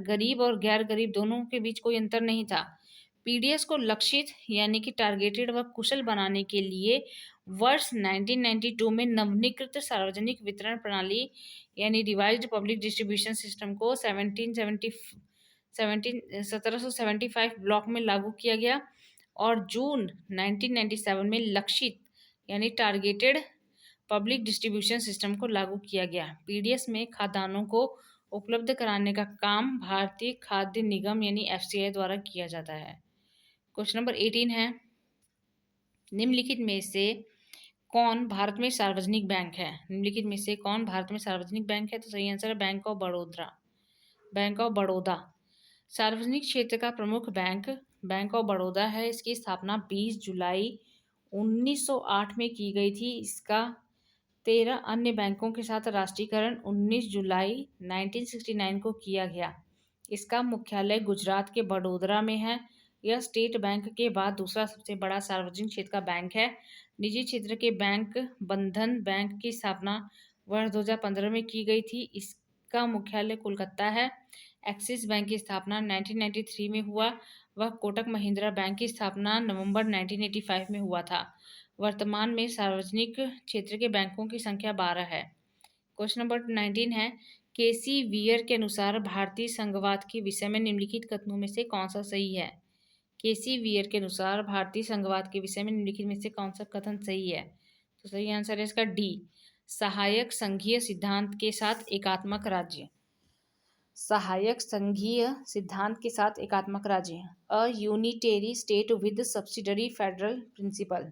गरीब और गैर गरीब दोनों के बीच कोई अंतर नहीं था। पीडीएस को लक्षित यानी कि टारगेटेड व कुशल बनाने के लिए वर्ष 1992 में नवीनीकृत सार्वजनिक वितरण प्रणाली यानी रिवाइज्ड पब्लिक डिस्ट्रीब्यूशन सिस्टम को 1775 ब्लॉक में लागू किया गया और जून 1997 में लक्षित यानी टारगेटेड पब्लिक डिस्ट्रीब्यूशन सिस्टम को लागू किया गया। पीडीएस में खाद्यान्नों को उपलब्ध कराने का काम भारतीय खाद्य निगम यानी एफसीआई द्वारा किया जाता है। क्वेश्चन नंबर 18 है, निम्नलिखित में से कौन भारत में सार्वजनिक बैंक है? निम्नलिखित में से कौन भारत में सार्वजनिक बैंक है? तो सही आंसर है बैंक ऑफ बड़ौदा। सार्वजनिक क्षेत्र का प्रमुख बैंक बैंक ऑफ बड़ौदा है। इसकी स्थापना 20 जुलाई 1908 में की गई थी। इसका 13 अन्य बैंकों के साथ राष्ट्रीयकरण 19 जुलाई 1969 को किया गया। इसका मुख्यालय गुजरात के बड़ोदरा में है। यह स्टेट बैंक के बाद दूसरा सबसे बड़ा सार्वजनिक क्षेत्र का बैंक है। निजी क्षेत्र के बैंक बंधन बैंक की स्थापना वर्ष 2015 में की गई थी। इसका मुख्यालय कोलकाता है। एक्सिस बैंक की स्थापना 1993 में हुआ। वह कोटक महिंद्रा बैंक की स्थापना नवंबर 1985 में हुआ था। वर्तमान में सार्वजनिक क्षेत्र के बैंकों की संख्या 12 है। क्वेश्चन नंबर 19 है, केसी वियर के अनुसार भारतीय संघवाद के विषय में निम्नलिखित कथनों में से कौन सा सही है? केसी वियर के अनुसार भारतीय संघवाद के विषय में निम्नलिखित में से कौन सा कथन सही है? तो सही आंसर है इसका डी, सहायक संघीय सिद्धांत के साथ एकात्मक राज्य। सहायक संघीय सिद्धांत के साथ एकात्मक राज्य, a unitary state with subsidiary federal principle.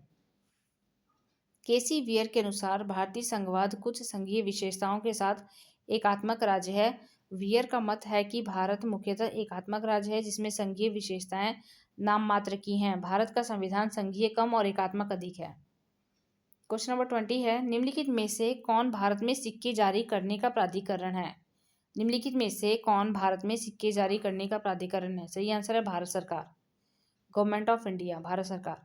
K C Wheare के अनुसार भारतीय संघवाद कुछ संघीय विशेषताओं के साथ एकात्मक राज्य है। वियर का मत है कि भारत मुख्यतः एकात्मक राज्य है जिसमें संघीय विशेषताएं नाम मात्र की हैं। भारत का संविधान संघीय कम और एकात्मक अधिक है। क्वेश्चन नंबर 20 है, निम्नलिखित में से कौन भारत में सिक्के जारी करने का प्राधिकरण है? निम्नलिखित में से कौन भारत में सिक्के जारी करने का प्राधिकरण है? सही आंसर है भारत सरकार, गवर्नमेंट ऑफ इंडिया, भारत सरकार।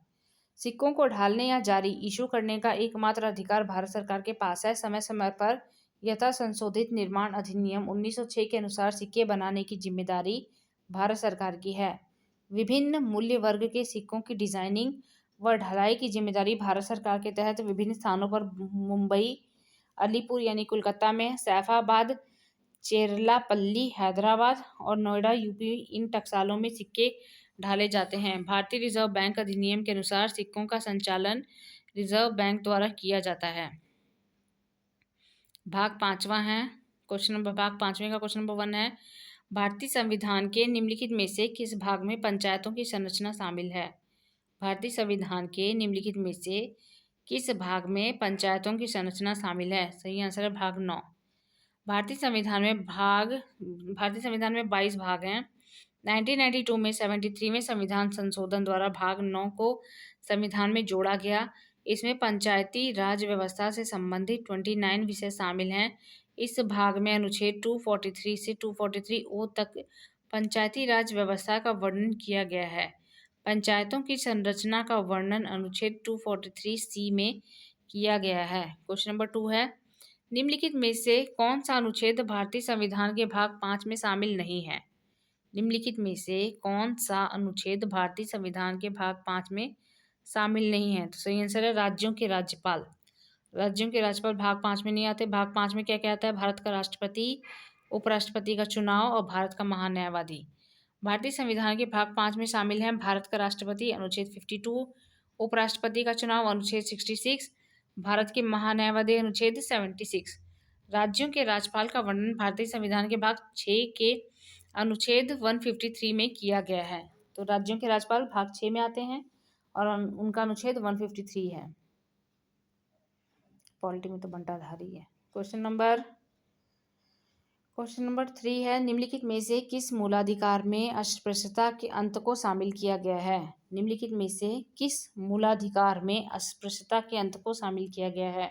सिक्कों को ढालने या जारी इशू करने का एकमात्र अधिकार भारत सरकार के पास है। समय समय पर यथा संशोधित निर्माण अधिनियम 1906 के अनुसार सिक्के बनाने की जिम्मेदारी भारत सरकार की है। विभिन्न मूल्य वर्ग के सिक्कों की डिजाइनिंग व ढलाई की जिम्मेदारी भारत सरकार के तहत विभिन्न स्थानों पर मुंबई, अलीपुर यानी कोलकाता में, सैफाबाद, चेरलापल्ली हैदराबाद और नोएडा यूपी इन टकसालों में सिक्के ढाले जाते हैं। भारतीय रिजर्व बैंक अधिनियम के अनुसार सिक्कों का संचालन रिजर्व बैंक द्वारा किया जाता है। भाग 5वां है, भाग 5वें का क्वेश्चन नंबर 1 है, भारतीय संविधान के निम्नलिखित में से किस भाग में पंचायतों की संरचना शामिल है? भारतीय संविधान के निम्नलिखित में से किस भाग में पंचायतों की संरचना शामिल है? सही आंसर है भाग 9। भारतीय संविधान में 22 भाग हैं। 1992 में 73वें संविधान संशोधन द्वारा भाग 9 को संविधान में जोड़ा गया। इसमें पंचायती राज व्यवस्था से संबंधित 29 विषय शामिल हैं। इस भाग में अनुच्छेद 243 से 243 तक पंचायती राज व्यवस्था का वर्णन किया गया है। पंचायतों की संरचना का वर्णन अनुच्छेद 243C में किया गया है। क्वेश्चन नंबर 2 है, निम्नलिखित में से कौन सा अनुच्छेद भारतीय संविधान के भाग 5 में शामिल नहीं है? निम्नलिखित में से कौन सा अनुच्छेद भारतीय संविधान के भाग 5 में शामिल नहीं है? तो सही आंसर है राज्यों के राज्यपाल। राज्यों के राज्यपाल भाग 5 में नहीं आते। भाग 5 में क्या क्या आता है? भारत का राष्ट्रपति, उपराष्ट्रपति का चुनाव और भारत का महान्यायवादी। भारतीय संविधान के भाग 5 में शामिल हैं भारत का राष्ट्रपति अनुच्छेद 52, उपराष्ट्रपति का चुनाव अनुच्छेद 66, भारत के महान्यायवादी अनुच्छेद 76। राज्यों के राज्यपाल का वर्णन भारतीय संविधान के भाग 6 के अनुच्छेद 153 में किया गया है। तो राज्यों के राज्यपाल भाग 6 में आते हैं और उनका अनुच्छेद 153 है। पॉलिटी में तो बंटाधारी है। क्वेश्चन नंबर 3 है, निम्नलिखित में से किस मूलाधिकार में अस्पृश्यता के अंत को शामिल किया गया है? निम्नलिखित में से किस मूलाधिकार में अस्पृश्यता के अंत को शामिल किया गया है?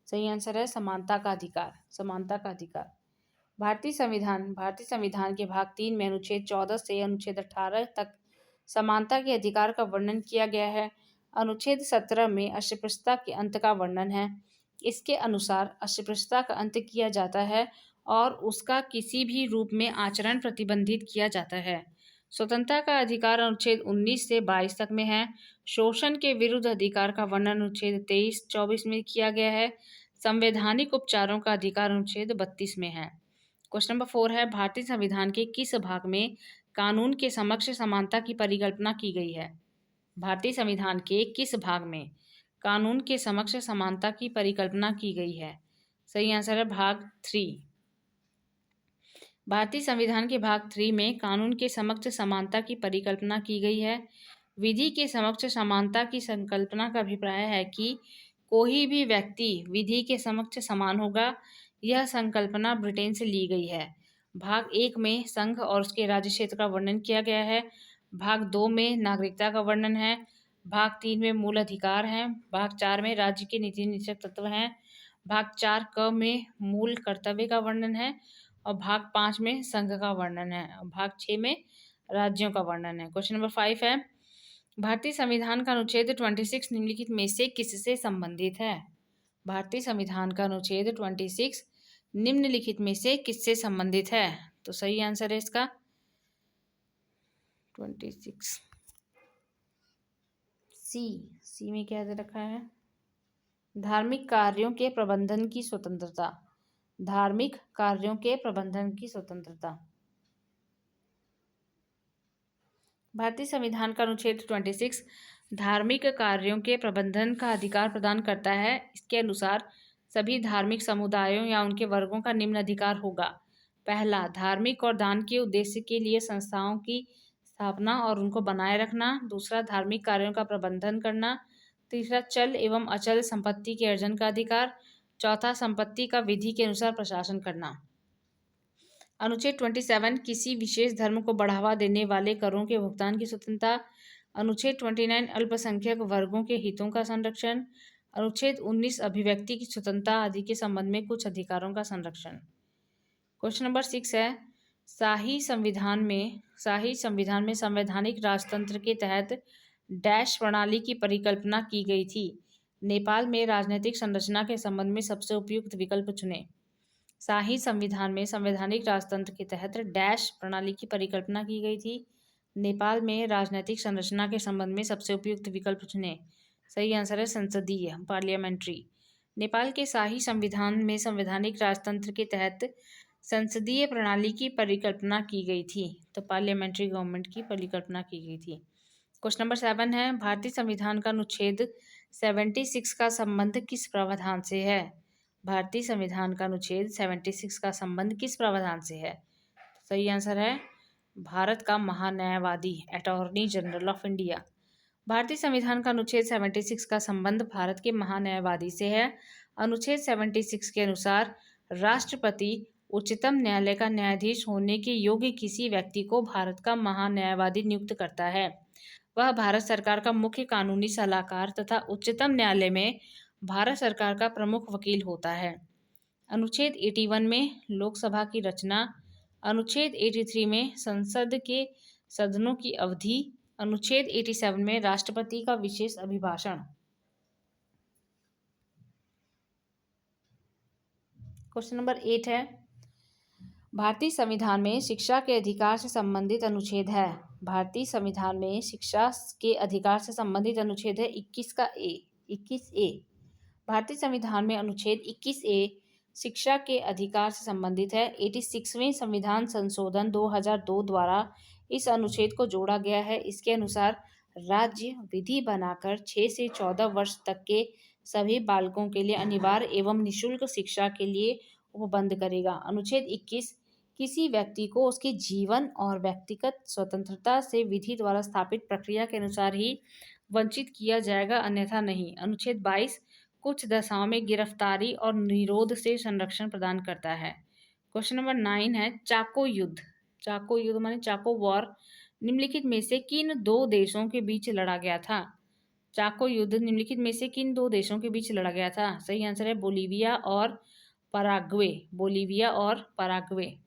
सही आंसर है समानता का अधिकार, समानता का अधिकार। भारतीय संविधान के भाग 3 में अनुच्छेद 14 से अनुच्छेद 18 तक समानता के अधिकार का वर्णन किया गया है। अनुच्छेद 17 में अस्पृश्यता के अंत का वर्णन है। इसके अनुसार अस्पृश्यता का अंत किया जाता है और उसका किसी भी रूप में आचरण प्रतिबंधित किया जाता है। स्वतंत्रता का अधिकार अनुच्छेद 19 से 22 तक में है। शोषण के विरुद्ध अधिकार का वर्णन अनुच्छेद 23-24 में किया गया है। संवैधानिक उपचारों का अधिकार अनुच्छेद 32 में है। क्वेश्चन नंबर 4 है, भारतीय संविधान के किस भाग में कानून के समक्ष समानता की परिकल्पना की गई है? भारतीय संविधान के किस भाग में कानून के समक्ष समानता की परिकल्पना की गई है? सही आंसर है भाग 3। भारतीय संविधान के भाग 3 में कानून के समक्ष समानता की परिकल्पना की गई है। विधि के समक्ष समानता की संकल्पना का अभिप्राय है कि कोई भी व्यक्ति विधि के समक्ष समान होगा। यह संकल्पना ब्रिटेन से ली गई है। भाग 1 में संघ और उसके राज्य क्षेत्र का वर्णन किया गया है। भाग 2 में नागरिकता का वर्णन है। भाग 3 में मूल अधिकार हैं। भाग 4 में राज्य के नीति निश्चक तत्व हैं। भाग 4 क में मूल कर्तव्य का वर्णन है और भाग 5 में संघ का वर्णन है। भाग 6 में राज्यों का वर्णन है। क्वेश्चन नंबर 5 है, भारतीय संविधान का अनुच्छेद 26 निम्नलिखित में से किससे संबंधित है? भारतीय संविधान का अनुच्छेद 26 निम्नलिखित में से किससे संबंधित है? तो सही आंसर है इसका 26 सी में क्या दे रखा है? धार्मिक कार्यों के प्रबंधन की स्वतंत्रता। धार्मिक कार्यों के प्रबंधन की स्वतंत्रता। भारतीय संविधान का अनुच्छेद 26 धार्मिक कार्यों के प्रबंधन का अधिकार प्रदान करता है। इसके अनुसार सभी धार्मिक समुदायों या उनके वर्गों का निम्न अधिकार होगा। पहला, धार्मिक और दान के उद्देश्य के लिए संस्थाओं की स्थापना और उनको बनाए रखना। दूसरा, धार्मिक कार्यों का प्रबंधन करना। तीसरा, चल एवं अचल संपत्ति के अर्जन का अधिकार। चौथा, संपत्ति का विधि के अनुसार प्रशासन करना। अनुच्छेद 27 किसी विशेष धर्म को बढ़ावा देने वाले करों के भुगतान की स्वतंत्रता। अनुच्छेद 29 अल्पसंख्यक वर्गों के हितों का संरक्षण। अनुच्छेद 19 अभिव्यक्ति की स्वतंत्रता आदि के संबंध में कुछ अधिकारों का संरक्षण। क्वेश्चन नंबर 6 है, शाही संविधान में संवैधानिक राजतंत्र के तहत डैश प्रणाली की परिकल्पना की गई थी। नेपाल में राजनीतिक संरचना के संबंध में सबसे उपयुक्त विकल्प चुनें। शाही संविधान में संवैधानिक राजतंत्र के तहत डैश प्रणाली की परिकल्पना की गई थी। नेपाल में राजनीतिक संरचना के संबंध में सबसे उपयुक्त विकल्प चुनें। सही आंसर है संसदीय, पार्लियामेंट्री। नेपाल के शाही संविधान में संवैधानिक राजतंत्र के तहत संसदीय प्रणाली की परिकल्पना की गई थी, तो पार्लियामेंट्री गवर्नमेंट की परिकल्पना की गई थी। क्वेश्चन नंबर 7 है, भारतीय संविधान का अनुच्छेद 76 का संबंध किस प्रावधान से है? भारतीय संविधान का अनुच्छेद 76 का संबंध किस प्रावधान से है? सही आंसर है भारत का महान्यायवादी, अटॉर्नी जनरल ऑफ इंडिया। भारतीय संविधान का अनुच्छेद 76 का संबंध भारत के महान्यायवादी से है। अनुच्छेद 76 के अनुसार राष्ट्रपति उच्चतम न्यायालय का न्यायाधीश होने के योग्य किसी व्यक्ति को भारत का महान्यायवादी नियुक्त करता है। वह भारत सरकार का मुख्य कानूनी सलाहकार तथा उच्चतम न्यायालय में भारत सरकार का प्रमुख वकील होता है। अनुच्छेद 81 में लोकसभा की रचना। अनुच्छेद 83 में संसद के सदनों की अवधि। अनुच्छेद 87 में राष्ट्रपति का विशेष अभिभाषण। क्वेश्चन नंबर 8 है, भारतीय संविधान में शिक्षा के अधिकार से संबंधित अनुच्छेद है। भारतीय संविधान में शिक्षा के अधिकार से संबंधित अनुच्छेद है 21A। भारतीय संविधान में अनुच्छेद 21A शिक्षा के अधिकार से संबंधित है। 86वें संविधान संशोधन 2002 द्वारा इस अनुच्छेद को जोड़ा गया है। इसके अनुसार राज्य विधि बनाकर 6 से 14 वर्ष तक के सभी बालकों के लिए अनिवार्य एवं निःशुल्क शिक्षा के लिए उपबंध करेगा। अनुच्छेद 21 किसी व्यक्ति को उसके जीवन और व्यक्तिगत स्वतंत्रता से विधि द्वारा स्थापित प्रक्रिया के अनुसार ही वंचित किया जाएगा, अन्यथा नहीं। अनुच्छेद 22 कुछ दशाओं में गिरफ्तारी और निरोध से संरक्षण प्रदान करता है। क्वेश्चन नंबर 9 है, चाको युद्ध माने चाको वॉर निम्नलिखित में से किन दो देशों के बीच लड़ा गया था? चाको युद्ध निम्नलिखित में से किन दो देशों के बीच लड़ा गया था? सही आंसर है बोलीविया और पराग्वे।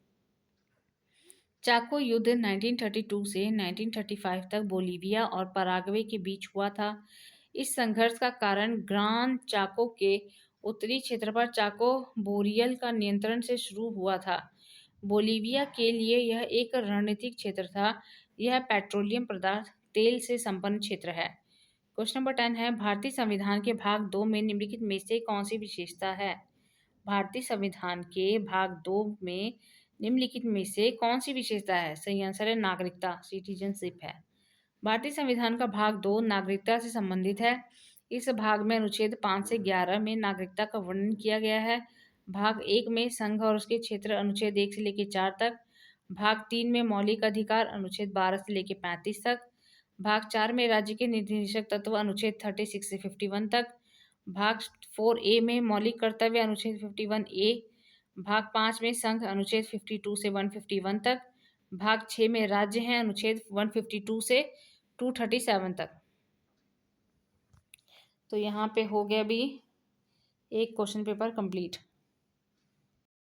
चाको युद्ध 1932 से 1935 तक बोलीविया और पराग्वे के बीच हुआ था। इस संघर्ष का कारण ग्रान चाको के उत्तरी क्षेत्र पर चाको बोरियल का नियंत्रण से शुरू हुआ था। बोलीविया के लिए यह एक रणनीतिक क्षेत्र था। यह पेट्रोलियम पदार्थ तेल से संपन्न क्षेत्र है। क्वेश्चन नंबर 10 है, भारतीय संविधान के भाग 2 में निम्नलिखित में से कौन सी विशेषता है? भारतीय संविधान के भाग 2 में निम्नलिखित में से कौन सी विशेषता है? सही आंसर है नागरिकता, सिटीजनशिप है। भारतीय संविधान का भाग 2 नागरिकता से संबंधित है। इस भाग में अनुच्छेद 5 से 11 में नागरिकता का वर्णन किया गया है। भाग 1 में संघ और उसके क्षेत्र अनुच्छेद 1 से लेकर 4 तक। भाग 3 में मौलिक अधिकार अनुच्छेद 12 से लेकर 35 तक। भाग 4 में राज्य के निर्देशक तत्व अनुच्छेद 36 से 51 तक। भाग 4A में मौलिक कर्तव्य अनुच्छेद 51A। भाग 5 में संघ अनुच्छेद 52 से 151 तक। भाग 6 में राज्य हैं अनुच्छेद 152 से 237 तक। तो यहाँ पे हो गया अभी एक क्वेश्चन पेपर कंप्लीट।